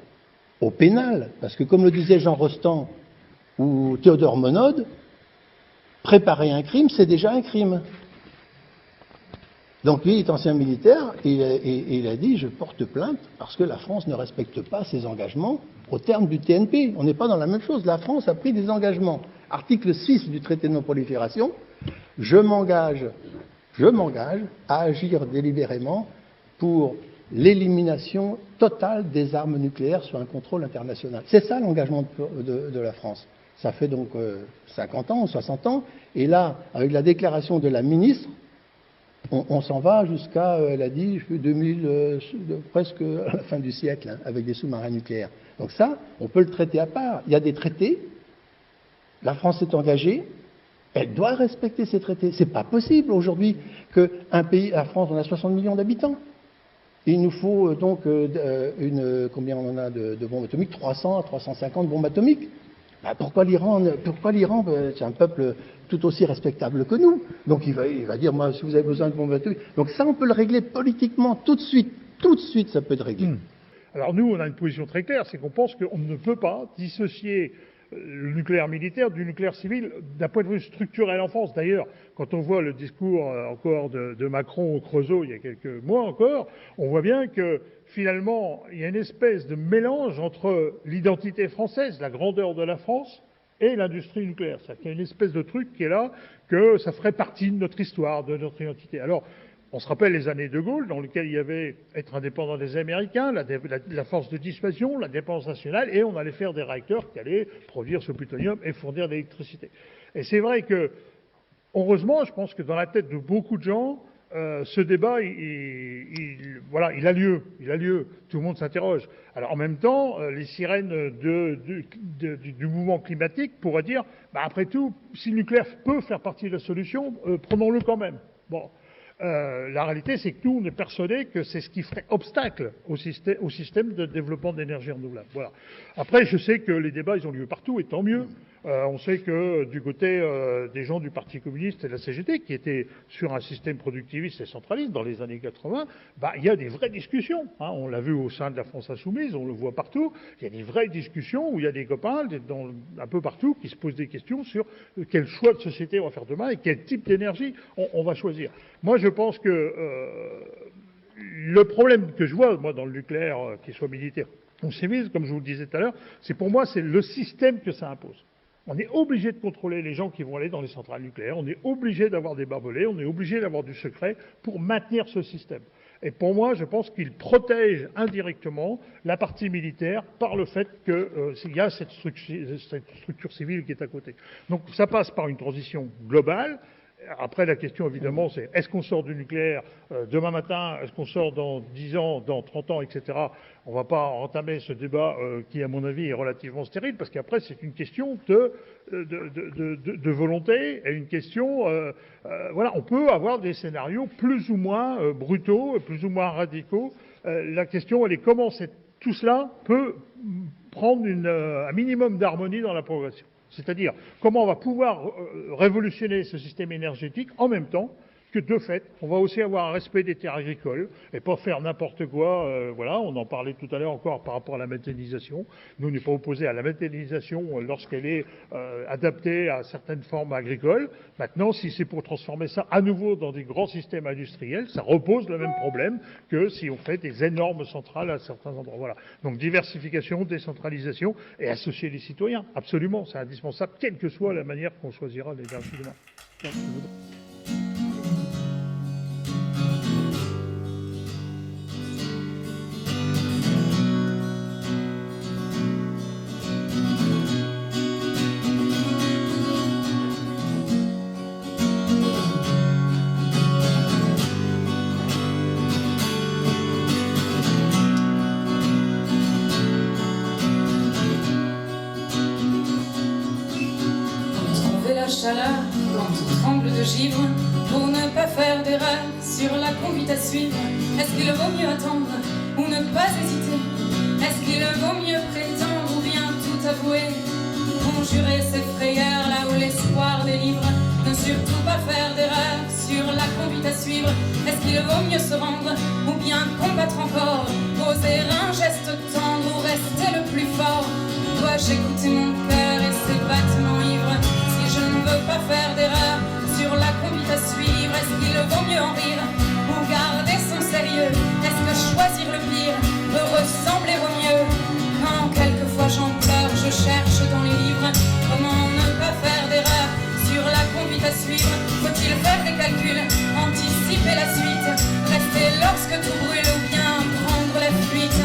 parce que comme le disait Jean Rostand ou Théodore Monod, préparer un crime, c'est déjà un crime. Donc lui, il est ancien militaire, et il a dit, je porte plainte parce que la France ne respecte pas ses engagements au terme du TNP. On n'est pas dans la même chose. La France a pris des engagements. Article 6 du traité de non-prolifération, je m'engage à agir délibérément pour l'élimination totale des armes nucléaires sur un contrôle international. C'est ça l'engagement de la France. Ça fait donc 50 ans, 60 ans, et là, avec la déclaration de la ministre, on s'en va jusqu'à, elle a dit, presque à la fin du siècle, hein, avec des sous-marins nucléaires. Donc ça, on peut le traiter à part. Il y a des traités, la France est engagée, elle doit respecter ces traités. C'est pas possible aujourd'hui qu'un pays, la France, on a 60 millions d'habitants. Il nous faut donc combien on en a de bombes atomiques? 300 à 350 bombes atomiques. Bah, pourquoi l'Iran, c'est un peuple tout aussi respectable que nous. Donc il va dire, moi, si vous avez besoin de bombes atomiques. Donc ça, on peut le régler politiquement tout de suite, ça peut être réglé. Alors nous, on a une position très claire, c'est qu'on pense qu'on ne peut pas dissocier le nucléaire militaire du nucléaire civil d'un point de vue structurel en France. D'ailleurs, quand on voit le discours encore de Macron au Creusot il y a quelques mois encore, on voit bien que finalement, il y a une espèce de mélange entre l'identité française, la grandeur de la France, et l'industrie nucléaire. C'est-à-dire qu'il y a une espèce de truc qui est là, que ça ferait partie de notre histoire, de notre identité. Alors, On se rappelle les années de Gaulle, dans lesquelles il y avait être indépendant des Américains, la force de dissuasion, la défense nationale, et on allait faire des réacteurs qui allaient produire ce plutonium et fournir de l'électricité. Et c'est vrai que, heureusement, je pense que dans la tête de beaucoup de gens, ce débat, il a lieu. Tout le monde s'interroge. Alors en même temps, les sirènes du mouvement climatique pourraient dire, après tout, si le nucléaire peut faire partie de la solution, prenons-le quand même. Bon. La réalité, c'est que nous, on est persuadés que c'est ce qui ferait obstacle au système de développement d'énergie renouvelable. Voilà. Après, je sais que les débats, ils ont lieu partout, et tant mieux. On sait que du côté des gens du Parti communiste et de la CGT, qui étaient sur un système productiviste et centraliste dans les années 80, il y a des vraies discussions. On l'a vu au sein de la France insoumise, on le voit partout. Il y a des vraies discussions où il y a des copains un peu partout qui se posent des questions sur quel choix de société on va faire demain et quel type d'énergie on va choisir. Moi, je pense que le problème que je vois, moi, dans le nucléaire, qu'il soit militaire ou civil, comme je vous le disais tout à l'heure, pour moi, c'est le système que ça impose. On est obligé de contrôler les gens qui vont aller dans les centrales nucléaires, on est obligé d'avoir des barbelés, on est obligé d'avoir du secret pour maintenir ce système. Et pour moi, je pense qu'il protège indirectement la partie militaire par le fait qu'il y a cette structure civile qui est à côté. Donc ça passe par une transition globale. Après, la question, évidemment, c'est est-ce qu'on sort du nucléaire demain matin, est-ce qu'on sort dans 10 ans, dans 30 ans, etc. On ne va pas entamer ce débat qui, à mon avis, est relativement stérile, parce qu'après, c'est une question de volonté et une question... voilà, on peut avoir des scénarios plus ou moins brutaux, plus ou moins radicaux. La question, elle est comment tout cela peut prendre un minimum d'harmonie dans la progression. C'est-à-dire, comment on va pouvoir révolutionner ce système énergétique en même temps que, de fait, on va aussi avoir un respect des terres agricoles et pas faire n'importe quoi. Voilà, on en parlait tout à l'heure encore par rapport à la méthanisation. Nous, on n'est pas opposés à la méthanisation lorsqu'elle est adaptée à certaines formes agricoles. Maintenant, si c'est pour transformer ça à nouveau dans des grands systèmes industriels, ça repose le même problème que si on fait des énormes centrales à certains endroits. Voilà. Donc, diversification, décentralisation et associer les citoyens. Absolument, c'est indispensable, quelle que soit la manière qu'on choisira l'énergie demain. Chaleur quand tout tremble de givre, pour ne pas faire d'erreur sur la conduite à suivre. Est-ce qu'il vaut mieux attendre ou ne pas hésiter? Est-ce qu'il vaut mieux prétendre ou bien tout avouer? Conjurer ses frayeurs là où l'espoir délivre, ne surtout pas faire d'erreur sur la conduite à suivre. Est-ce qu'il vaut mieux se rendre ou bien combattre encore? Poser un geste tendre ou rester le plus fort? Dois-je écouter mon cœur et ses battements ivres? Je ne veux pas faire d'erreur sur la conduite à suivre. Est-ce qu'il vaut mieux en rire ou garder son sérieux? Est-ce que choisir le pire peut ressembler au mieux? Quand quelquefois j'en pleure, je cherche dans les livres comment ne pas faire d'erreur sur la conduite à suivre. Faut-il faire des calculs, anticiper la suite, rester lorsque tout brûle ou bien prendre la fuite?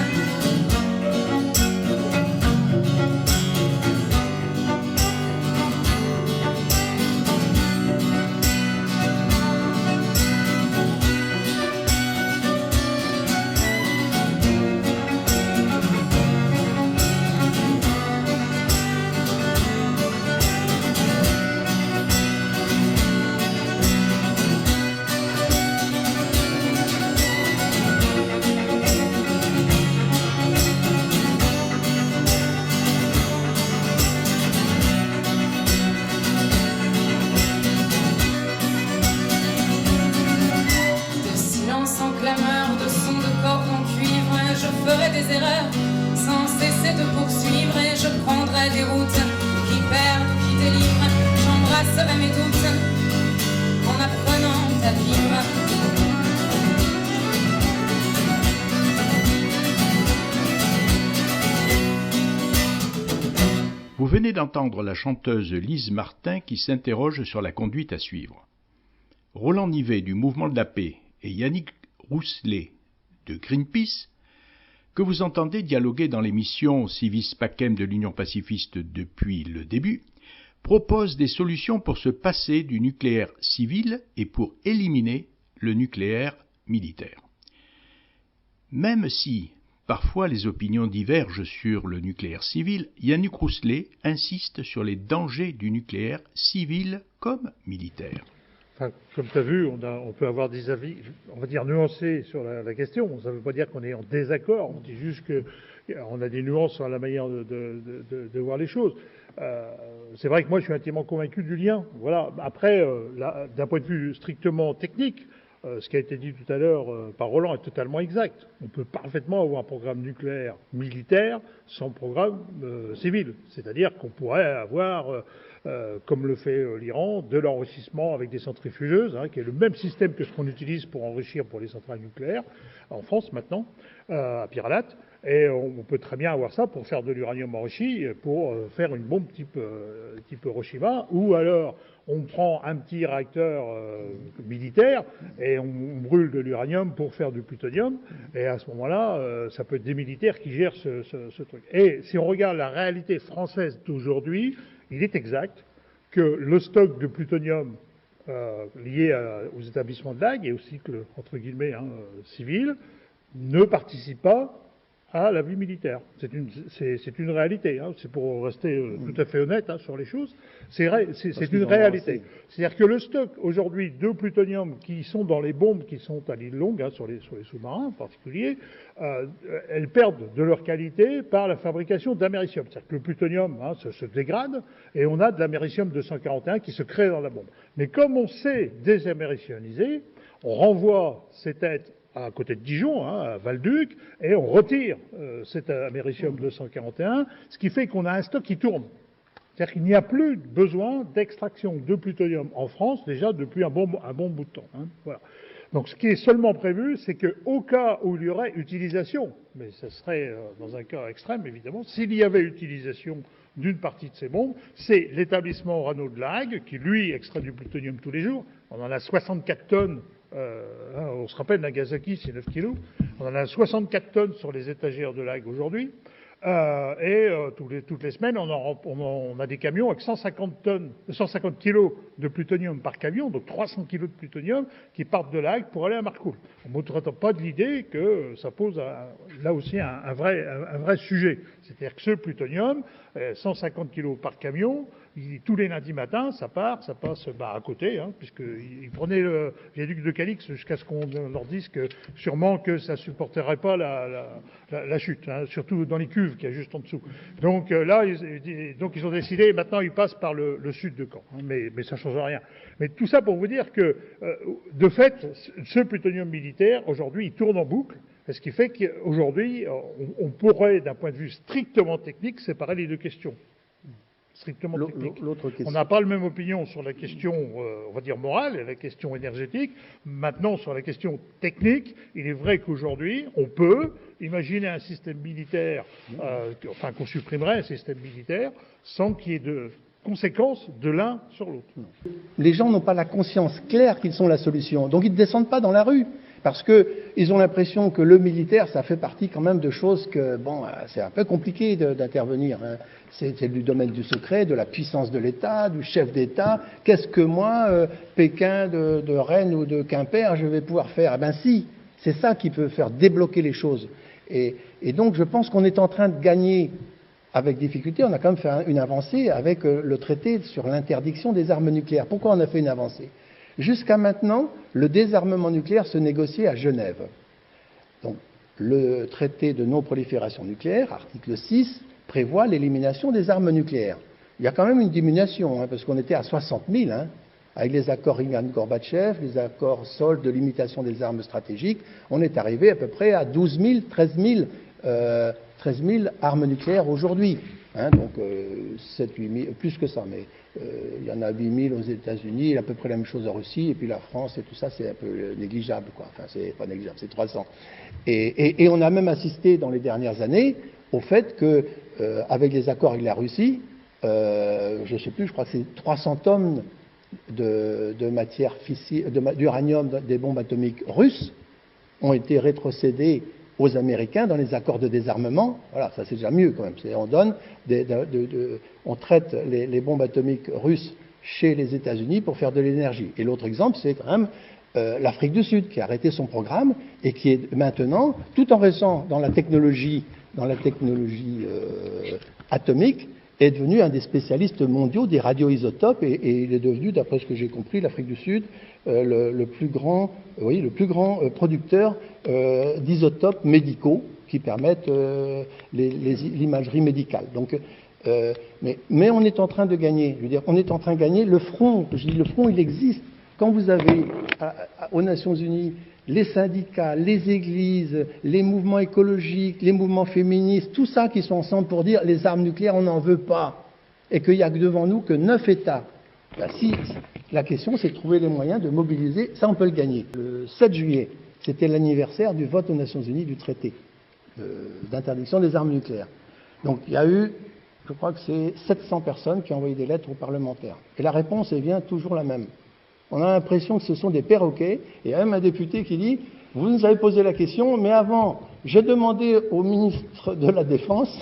Vous venez d'entendre la chanteuse Lise Martin qui s'interroge sur la conduite à suivre. Roland Nivet du Mouvement de la Paix et Yannick Rousselet de Greenpeace, que vous entendez dialoguer dans l'émission Civis Pacem de l'Union pacifiste depuis le début, proposent des solutions pour se passer du nucléaire civil et pour éliminer le nucléaire militaire. Même si parfois les opinions divergent sur le nucléaire civil, Yannick Rousselet insiste sur les dangers du nucléaire civil comme militaire. Enfin, comme tu as vu, on peut avoir des avis, on va dire, nuancés sur la question. Ça ne veut pas dire qu'on est en désaccord, on dit juste qu'on a des nuances sur la manière de voir les choses. C'est vrai que moi, je suis intimement convaincu du lien. Voilà. Après, d'un point de vue strictement technique, ce qui a été dit tout à l'heure par Roland est totalement exact. On peut parfaitement avoir un programme nucléaire militaire sans programme civil. C'est-à-dire qu'on pourrait avoir, comme le fait l'Iran, de l'enrichissement avec des centrifugeuses, qui est le même système que ce qu'on utilise pour enrichir pour les centrales nucléaires en France maintenant, à Pyralate. Et on peut très bien avoir ça pour faire de l'uranium enrichi, pour faire une bombe type Hiroshima, ou alors on prend un petit réacteur militaire et on brûle de l'uranium pour faire du plutonium. Et à ce moment-là, ça peut être des militaires qui gèrent ce truc. Et si on regarde la réalité française d'aujourd'hui, il est exact que le stock de plutonium lié aux établissements de l'AG et au cycle, entre guillemets, civil, ne participe pas à la vie militaire. C'est une réalité. C'est pour rester tout à fait honnête sur les choses. C'est une réalité. C'est-à-dire que le stock aujourd'hui de plutonium qui sont dans les bombes qui sont à l'île Longue, sur les sous-marins en particulier, elles perdent de leur qualité par la fabrication d'américium. C'est-à-dire que le plutonium se dégrade et on a de l'américium 241 qui se crée dans la bombe. Mais comme on sait désaméricioniser, on renvoie ces têtes à côté de Dijon, à Val-Duc, et on retire cet américium 241, ce qui fait qu'on a un stock qui tourne. C'est-à-dire qu'il n'y a plus besoin d'extraction de plutonium en France, déjà depuis un bon bout de temps. Voilà. Donc ce qui est seulement prévu, c'est qu'au cas où il y aurait utilisation, mais ce serait dans un cas extrême évidemment, s'il y avait utilisation d'une partie de ces bombes, c'est l'établissement Orano de La Hague, qui lui extrait du plutonium tous les jours. On en a 64 tonnes. On se rappelle, Nagasaki, c'est 9 kilos. On en a 64 tonnes sur les étagères de La Hague aujourd'hui. Toutes les semaines, on a des camions avec 150 kilos de plutonium par camion, donc 300 kilos de plutonium qui partent de La Hague pour aller à Marcoule. On ne traite pas de l'idée que ça pose là aussi un vrai sujet. C'est-à-dire que ce plutonium, 150 kilos par camion, tous les lundis matins, ça passe à côté, puisqu'ils prenaient le viaduc de Calix jusqu'à ce qu'on leur dise que sûrement que ça supporterait pas la chute, surtout dans les cuves qu'il y a juste en dessous. Donc là, ils ont décidé, maintenant ils passent par le sud de Caen, mais ça change rien. Mais tout ça pour vous dire que, de fait, ce plutonium militaire, aujourd'hui, il tourne en boucle. Ce qui fait qu'aujourd'hui, on pourrait, d'un point de vue strictement technique, séparer les deux questions. Strictement technique. On n'a pas la même opinion sur la question, on va dire, morale et la question énergétique. Maintenant, sur la question technique, il est vrai qu'aujourd'hui, on peut imaginer un système militaire, qu'on supprimerait un système militaire sans qu'il y ait de conséquences de l'un sur l'autre. Les gens n'ont pas la conscience claire qu'ils sont la solution, donc ils ne descendent pas dans la rue. Parce qu'ils ont l'impression que le militaire, ça fait partie quand même de choses que, c'est un peu compliqué d'intervenir. C'est du domaine du secret, de la puissance de l'État, du chef d'État. Qu'est-ce que moi, Pékin de Rennes ou de Quimper, je vais pouvoir faire ? Si, c'est ça qui peut faire débloquer les choses. Et donc, je pense qu'on est en train de gagner avec difficulté. On a quand même fait une avancée avec le traité sur l'interdiction des armes nucléaires. Pourquoi on a fait une avancée ? Jusqu'à maintenant, le désarmement nucléaire se négociait à Genève. Donc, le traité de non-prolifération nucléaire, article 6, prévoit l'élimination des armes nucléaires. Il y a quand même une diminution, parce qu'on était à 60 000, avec les accords Reagan-Gorbatchev, les accords SALT de limitation des armes stratégiques, on est arrivé à peu près à 12 000, 13 000 armes nucléaires aujourd'hui. Donc 7, 8 000, plus que ça, mais il y en a 8 000 aux États-Unis, il y a à peu près la même chose en Russie, et puis la France et tout ça, c'est un peu négligeable, quoi. Enfin, c'est pas négligeable, c'est 300. Et on a même assisté dans les dernières années au fait que, avec les accords avec la Russie, je sais plus, je crois que c'est 300 tonnes de matière fissile, d'uranium des bombes atomiques russes ont été rétrocédées aux Américains dans les accords de désarmement. Voilà, ça c'est déjà mieux quand même. On traite les bombes atomiques russes chez les États-Unis pour faire de l'énergie. Et l'autre exemple, c'est quand même l'Afrique du Sud qui a arrêté son programme et qui est maintenant, tout en restant dans la technologie atomique, est devenu un des spécialistes mondiaux des radioisotopes et il est devenu, d'après ce que j'ai compris, l'Afrique du Sud, le plus grand producteur d'isotopes médicaux qui permettent l'imagerie médicale. Donc, mais on est en train de gagner. Je veux dire, on est en train de gagner. Le front, je dis le front, il existe. Quand vous avez aux Nations Unies les syndicats, les églises, les mouvements écologiques, les mouvements féministes, tout ça qui sont ensemble pour dire les armes nucléaires, on n'en veut pas. Et qu'il n'y a que devant nous que 9 États. Ben, si, la question, c'est de trouver les moyens de mobiliser. Ça, on peut le gagner. Le 7 juillet, c'était l'anniversaire du vote aux Nations Unies du traité d'interdiction des armes nucléaires. Donc, il y a eu, je crois que c'est 700 personnes qui ont envoyé des lettres aux parlementaires. Et la réponse, elle vient toujours la même. On a l'impression que ce sont des perroquets. Et il y a même un député qui dit « Vous nous avez posé la question, mais avant, j'ai demandé au ministre de la Défense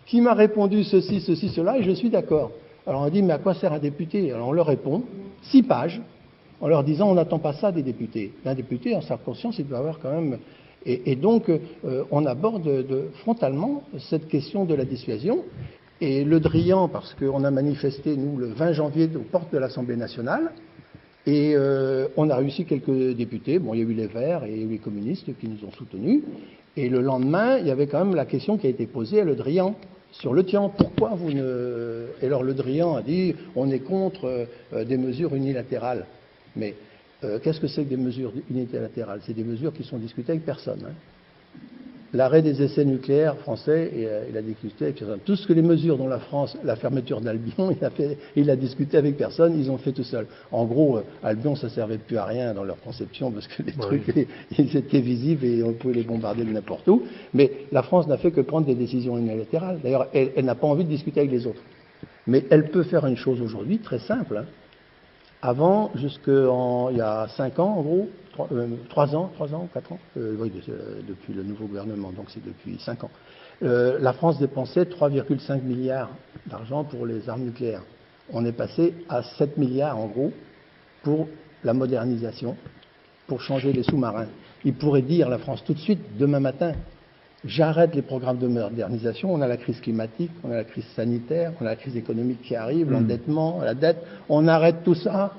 qui m'a répondu ceci, cela, et je suis d'accord. » Alors on dit « Mais à quoi sert un député ?» Alors on leur répond, 6 pages, en leur disant « On n'attend pas ça des députés. » Un député, en sa conscience, il doit avoir quand même... Et donc, on aborde frontalement cette question de la dissuasion. Et Le Drian, parce qu'on a manifesté, nous, le 20 janvier, aux portes de l'Assemblée nationale, et on a réussi quelques députés. Bon, il y a eu les Verts et il y a eu les communistes qui nous ont soutenus. Et le lendemain, il y avait quand même la question qui a été posée à Le Drian sur le Tian. Pourquoi vous ne... Et alors Le Drian a dit, on est contre des mesures unilatérales. Mais qu'est-ce que c'est que des mesures unilatérales? C'est des mesures qui sont discutées avec personne. Hein. L'arrêt des essais nucléaires français, il a discuté avec personne. Tout ce que les mesures dont la France, la fermeture d'Albion, il a discuté avec personne, ils ont fait tout seuls. En gros, Albion, ça servait plus à rien dans leur conception parce que les trucs, ils étaient visibles et on pouvait les bombarder de n'importe où. Mais la France n'a fait que prendre des décisions unilatérales. D'ailleurs, elle n'a pas envie de discuter avec les autres. Mais elle peut faire une chose aujourd'hui très simple. Hein. Avant, il y a 5 ans, en gros, 3 ans, 4 ans, oui, depuis le nouveau gouvernement, donc c'est depuis 5 ans, la France dépensait 3,5 milliards d'argent pour les armes nucléaires. On est passé à 7 milliards, en gros, pour la modernisation, pour changer les sous-marins. Il pourrait dire, la France, tout de suite, demain matin, j'arrête les programmes de modernisation, on a la crise climatique, on a la crise sanitaire, on a la crise économique qui arrive, l'endettement, la dette, on arrête tout ça,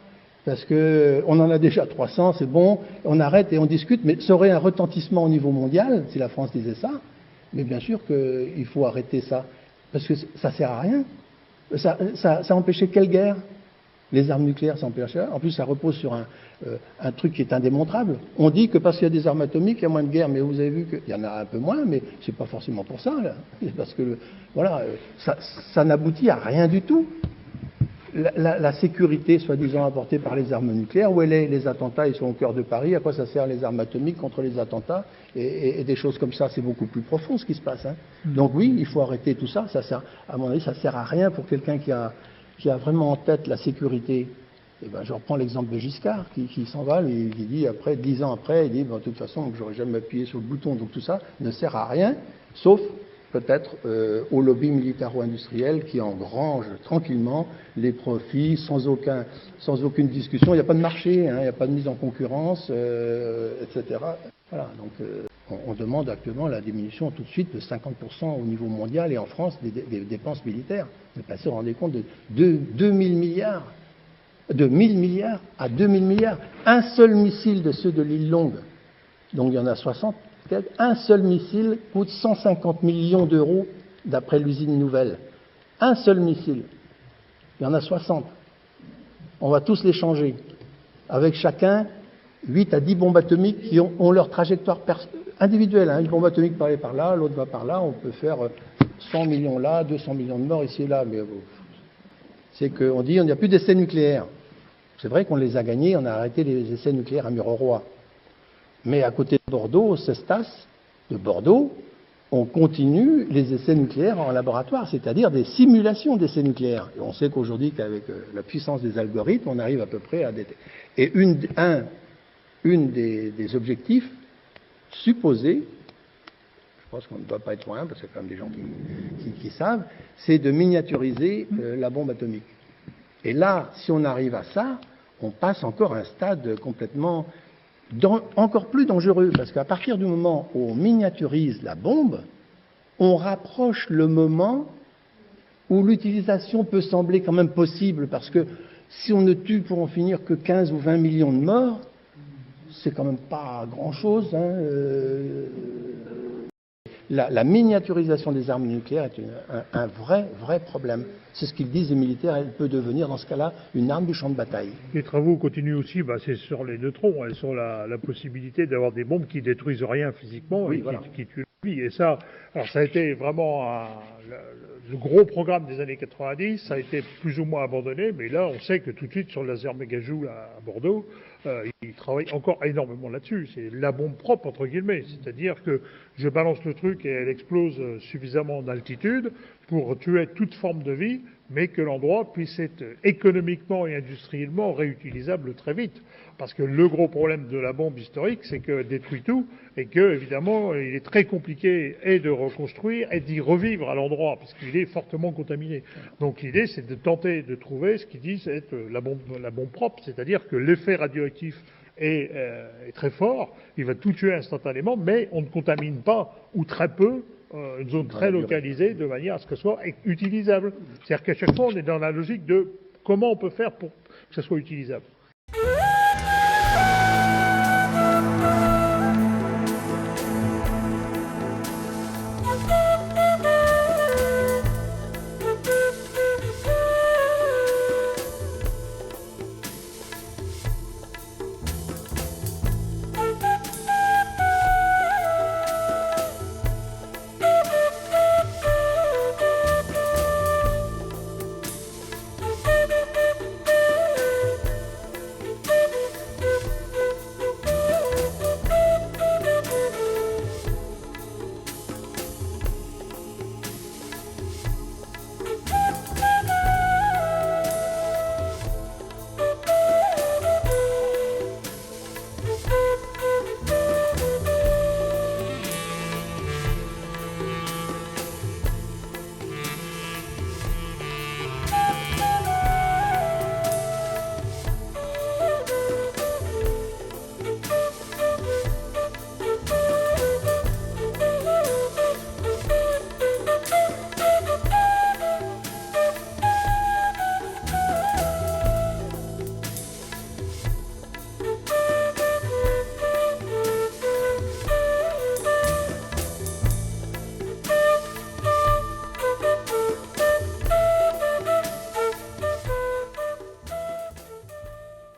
parce qu'on en a déjà 300, c'est bon, on arrête et on discute, mais ça aurait un retentissement au niveau mondial, si la France disait ça, mais bien sûr qu'il faut arrêter ça, parce que ça sert à rien. Ça empêchait quelle guerre? Les armes nucléaires, ça empêche. En plus, ça repose sur un truc qui est indémontrable. On dit que parce qu'il y a des armes atomiques, il y a moins de guerre, mais vous avez vu qu'il y en a un peu moins, mais c'est pas forcément pour ça, là. Parce que, voilà, ça n'aboutit à rien du tout. La sécurité, soi-disant, apportée par les armes nucléaires, où elle est? Les attentats, ils sont au cœur de Paris. À quoi ça sert les armes atomiques contre les attentats et des choses comme ça? C'est beaucoup plus profond ce qui se passe. Hein. Donc oui, il faut arrêter tout ça. Ça sert, à mon avis, ça sert à rien pour quelqu'un qui a vraiment en tête la sécurité. Et ben, je reprends l'exemple de Giscard, qui s'en va, et qui dit, après, 10 ans après, il dit, bon, de toute façon, j'aurais jamais appuyé sur le bouton, donc tout ça ne sert à rien, sauf peut-être au lobby militaro-industriel qui engrange tranquillement les profits sans aucune discussion. Il n'y a pas de marché, hein, il n'y a pas de mise en concurrence, etc. Voilà, donc on demande actuellement la diminution tout de suite de 50% au niveau mondial et en France des dépenses militaires. Vous ne se rendez compte de 2 000 milliards, de 1000 milliards à 2000 milliards. Un seul missile de ceux de l'île Longue, donc il y en a 60, un seul missile coûte 150 millions d'euros d'après l'usine Nouvelle. Un seul missile. Il y en a 60. On va tous les changer. Avec chacun 8 à 10 bombes atomiques qui ont leur trajectoire individuelle. Hein. Une bombe atomique va aller par là, l'autre va par là. On peut faire 100 millions là, 200 millions de morts ici et là. Mais c'est qu'on dit qu'il n'y a plus d'essais nucléaires. C'est vrai qu'on les a gagnés, on a arrêté les essais nucléaires à Mureroy. Mais à côté de Bordeaux, au Cestas de Bordeaux, on continue les essais nucléaires en laboratoire, c'est-à-dire des simulations d'essais nucléaires. Et on sait qu'aujourd'hui, qu'avec la puissance des algorithmes, on arrive à peu près à Et une des objectifs supposés, je pense qu'on ne doit pas être loin, parce qu'il y a quand même des gens qui savent, c'est de miniaturiser la bombe atomique. Et là, si on arrive à ça, on passe encore à un stade complètement encore plus dangereux, parce qu'à partir du moment où on miniaturise la bombe, on rapproche le moment où l'utilisation peut sembler quand même possible, parce que si on ne tue pour en finir que 15 ou 20 millions de morts, c'est quand même pas grand-chose. La miniaturisation des armes nucléaires est un vrai problème. C'est ce qu'ils disent les militaires, elle peut devenir dans ce cas-là une arme du champ de bataille. Les travaux continuent aussi, c'est sur les neutrons, sur la possibilité d'avoir des bombes qui détruisent rien physiquement et qui tuent la vie. Et ça, alors ça a été vraiment le gros programme des années 90, ça a été plus ou moins abandonné, mais là on sait que tout de suite sur le laser mégajoule à Bordeaux, ils travaillent encore énormément là-dessus. C'est la bombe propre, entre guillemets. C'est-à-dire que je balance le truc et elle explose suffisamment d'altitude pour tuer toute forme de vie, mais que l'endroit puisse être économiquement et industriellement réutilisable très vite. Parce que le gros problème de la bombe historique, c'est qu'elle détruit tout et que, évidemment, il est très compliqué et de reconstruire et d'y revivre à l'endroit, parce qu'il est fortement contaminé. Donc l'idée, c'est de tenter de trouver ce qu'ils disent être la bombe propre, c'est-à-dire que l'effet radioactif est très fort, il va tout tuer instantanément, mais on ne contamine pas, ou très peu, une zone très localisée, de manière à ce que ce soit utilisable. C'est-à-dire qu'à chaque fois, on est dans la logique de comment on peut faire pour que ça soit utilisable.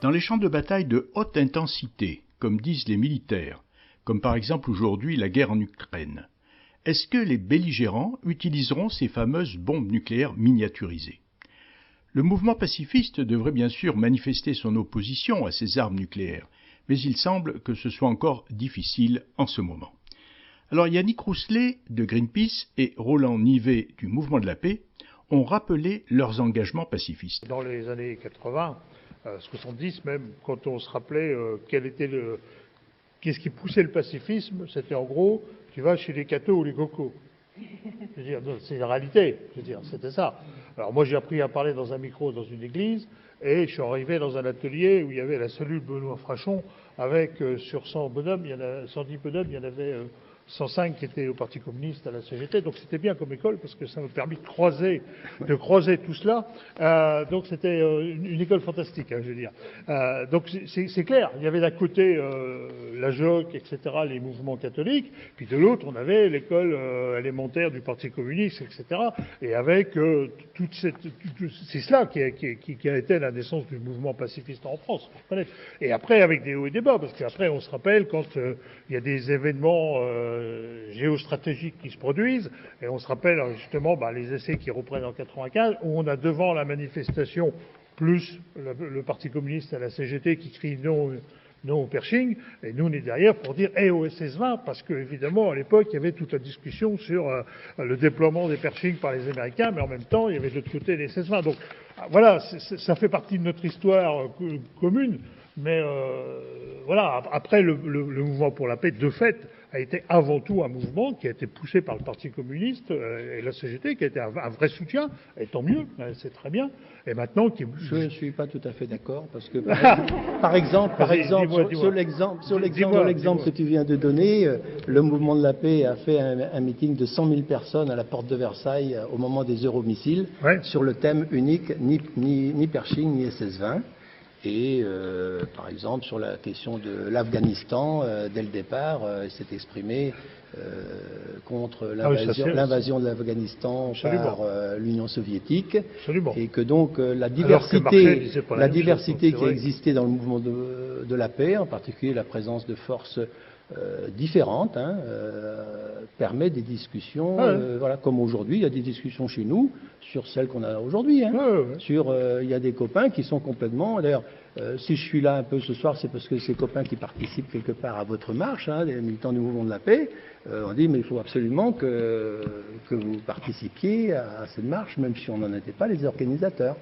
Dans les champs de bataille de haute intensité, comme disent les militaires, comme par exemple aujourd'hui la guerre en Ukraine, est-ce que les belligérants utiliseront ces fameuses bombes nucléaires miniaturisées? Le mouvement pacifiste devrait bien sûr manifester son opposition à ces armes nucléaires, mais il semble que ce soit encore difficile en ce moment. Alors Yannick Rousselet de Greenpeace et Roland Nivet du Mouvement de la Paix ont rappelé leurs engagements pacifistes. Dans les années 80, 70 même, quand on se rappelait qu'est-ce qui poussait le pacifisme, c'était en gros, tu vas chez les cathos ou les cocos. Je veux dire, c'est la réalité, je veux dire, c'était ça. Alors moi j'ai appris à parler dans un micro dans une église, et je suis arrivé dans un atelier où il y avait la cellule Benoît Frachon, avec sur 110 bonhommes, il y en avait 105 qui étaient au Parti communiste, à la CGT, donc c'était bien comme école parce que ça m'a permis de croiser tout cela. Donc c'était une école fantastique, je veux dire. Donc c'est clair, il y avait d'un côté la JOC, etc., les mouvements catholiques, puis de l'autre on avait l'école élémentaire du Parti communiste, etc. Et avec c'est cela qui a été la naissance du mouvement pacifiste en France, faut reconnaître. Et après avec des hauts et des bas, parce qu'après on se rappelle quand il y a des événements géostratégiques qui se produisent, et on se rappelle justement les essais qui reprennent en 95, où on a devant la manifestation plus le Parti communiste à la CGT qui crie non non au Pershing, et nous on est derrière pour dire au SS-20, parce qu'évidemment à l'époque il y avait toute la discussion sur le déploiement des Pershing par les Américains, mais en même temps il y avait de l'autre côté les SS-20. Donc voilà, ça fait partie de notre histoire commune, mais voilà, après le mouvement pour la paix, de fait, a été avant tout un mouvement qui a été poussé par le Parti communiste et la CGT, qui a été un vrai soutien, et tant mieux, c'est très bien. Et maintenant, je ne suis pas tout à fait d'accord, parce que par exemple, sur l'exemple que tu viens de donner, le mouvement de la paix a fait un meeting de 100 000 personnes à la porte de Versailles au moment des Euromissiles, sur le thème unique, ni Pershing ni SS-20. Et par exemple, sur la question de l'Afghanistan, dès le départ, il s'est exprimé contre l'invasion de l'Afghanistan par l'Union soviétique. Absolument. Et que donc la diversité qui existait dans le mouvement de la paix, en particulier la présence de forces différentes, permet des discussions, voilà, comme aujourd'hui, il y a des discussions chez nous sur celles qu'on a aujourd'hui. Il y a des copains qui sont complètement... D'ailleurs, si je suis là un peu ce soir, c'est parce que ces copains qui participent quelque part à votre marche, des militants du mouvement de la paix, on dit mais il faut absolument que vous participiez à cette marche, même si on n'en était pas les organisateurs.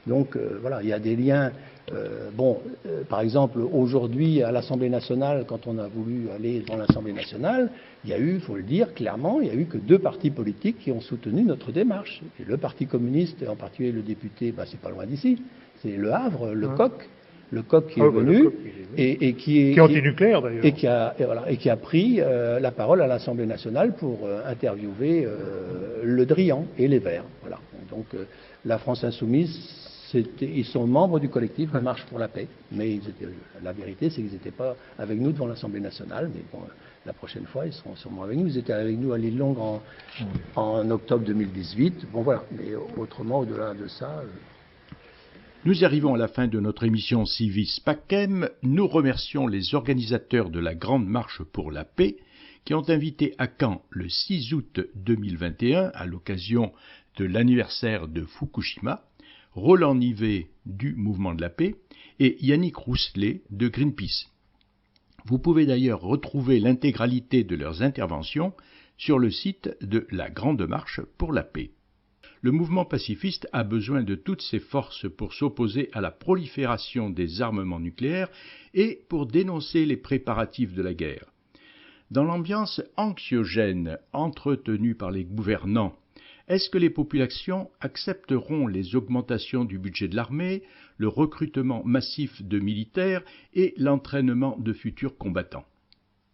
Donc voilà, il y a des liens... par exemple, aujourd'hui, à l'Assemblée nationale, quand on a voulu aller dans l'Assemblée nationale, il y a eu, il faut le dire clairement, il n'y a eu que 2 partis politiques qui ont soutenu notre démarche. Et le Parti communiste, et en particulier le député, c'est pas loin d'ici, c'est Le Havre, le Coq qui est venu, et qui est antinucléaire d'ailleurs, et qui a pris la parole à l'Assemblée nationale pour interviewer Le Drian et les Verts. Voilà. Donc la France insoumise, ils sont membres du collectif La Marche pour la Paix, mais la vérité c'est qu'ils n'étaient pas avec nous devant l'Assemblée nationale, mais bon, la prochaine fois ils seront sûrement avec nous. Ils étaient avec nous à l'île Longue en octobre 2018. Bon voilà, mais autrement, au-delà de ça... Nous arrivons à la fin de notre émission Civis Pacem. Nous remercions les organisateurs de la Grande Marche pour la Paix qui ont invité à Caen le 6 août 2021, à l'occasion de l'anniversaire de Fukushima, Roland Nivet du Mouvement de la Paix et Yannick Rousselet de Greenpeace. Vous pouvez d'ailleurs retrouver l'intégralité de leurs interventions sur le site de la Grande Marche pour la Paix. Le mouvement pacifiste a besoin de toutes ses forces pour s'opposer à la prolifération des armements nucléaires et pour dénoncer les préparatifs de la guerre. Dans l'ambiance anxiogène entretenue par les gouvernants, est-ce que les populations accepteront les augmentations du budget de l'armée, le recrutement massif de militaires et l'entraînement de futurs combattants?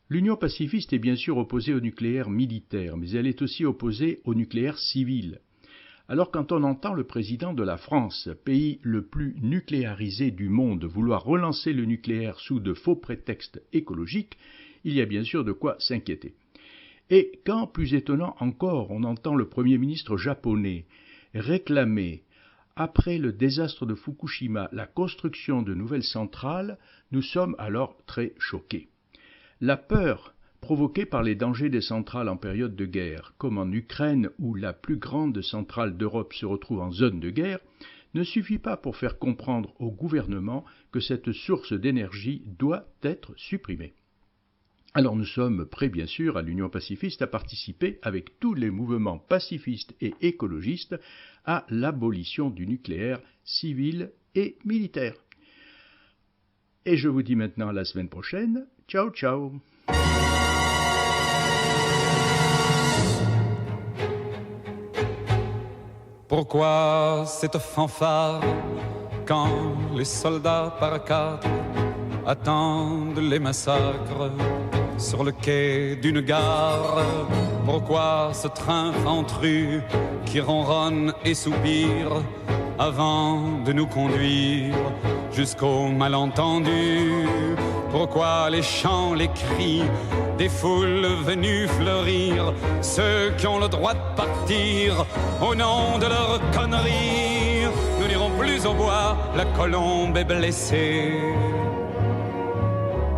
L'Union pacifiste est bien sûr opposée au nucléaire militaire, mais elle est aussi opposée au nucléaire civil. Alors quand on entend le président de la France, pays le plus nucléarisé du monde, vouloir relancer le nucléaire sous de faux prétextes écologiques, il y a bien sûr de quoi s'inquiéter. Et quand, plus étonnant encore, on entend le Premier ministre japonais réclamer, après le désastre de Fukushima, la construction de nouvelles centrales, nous sommes alors très choqués. La peur provoquée par les dangers des centrales en période de guerre, comme en Ukraine où la plus grande centrale d'Europe se retrouve en zone de guerre, ne suffit pas pour faire comprendre au gouvernement que cette source d'énergie doit être supprimée. Alors nous sommes prêts bien sûr à l'Union pacifiste à participer avec tous les mouvements pacifistes et écologistes à l'abolition du nucléaire civil et militaire. Et je vous dis maintenant à la semaine prochaine. Ciao ciao. Pourquoi cette fanfare quand les soldats par 4 attendent les massacres sur le quai d'une gare? Pourquoi ce train ventru qui ronronne et soupire avant de nous conduire jusqu'au malentendu? Pourquoi les chants, les cris des foules venues fleurir, ceux qui ont le droit de partir au nom de leurs conneries? Nous n'irons plus au bois, la colombe est blessée.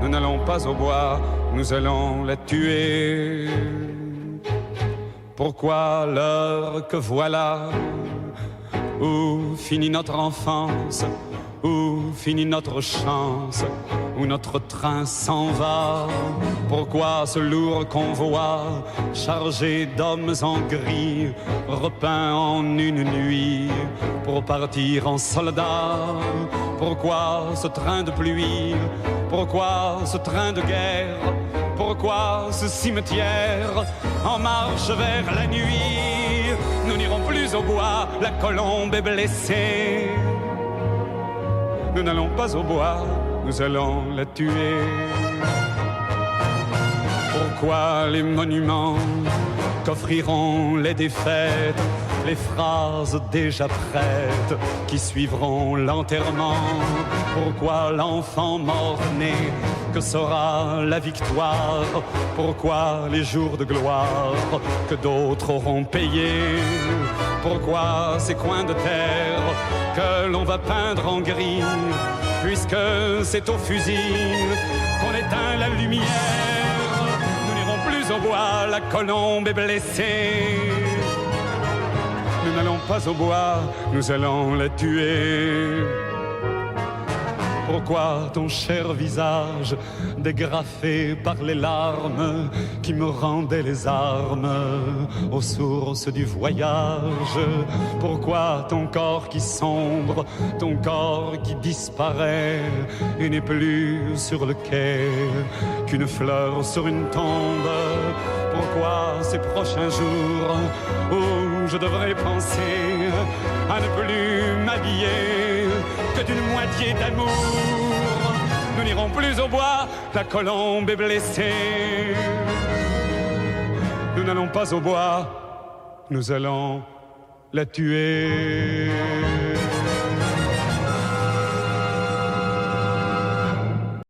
Nous n'allons pas au bois, nous allons la tuer. Pourquoi l'heure que voilà, où finit notre enfance, Où finit notre chance, où notre train s'en va? Pourquoi ce lourd convoi, chargé d'hommes en gris, repeint en une nuit, pour partir en soldats? Pourquoi ce train de pluie? Pourquoi ce train de guerre? Pourquoi ce cimetière en marche vers la nuit? Nous n'irons plus au bois, la colombe est blessée. Nous n'allons pas au bois, nous allons la tuer. Pourquoi les monuments qu'offriront les défaites, les phrases déjà prêtes qui suivront l'enterrement? Pourquoi l'enfant mort-né que sera la victoire? Pourquoi les jours de gloire que d'autres auront payés? Pourquoi ces coins de terre que l'on va peindre en gris, puisque c'est au fusil qu'on éteint la lumière? Nous n'irons plus au bois, la colombe est blessée. Nous n'allons pas au bois, nous allons la tuer. Pourquoi ton cher visage dégrafé par les larmes qui me rendaient les armes aux sources du voyage? Pourquoi ton corps qui sombre, ton corps qui disparaît et n'est plus sur le quai qu'une fleur sur une tombe? Pourquoi ces prochains jours où je devrais penser à ne plus m'habiller que d'une moitié d'amour? Nous n'irons plus au bois, la colombe est blessée. Nous n'allons pas au bois, nous allons la tuer.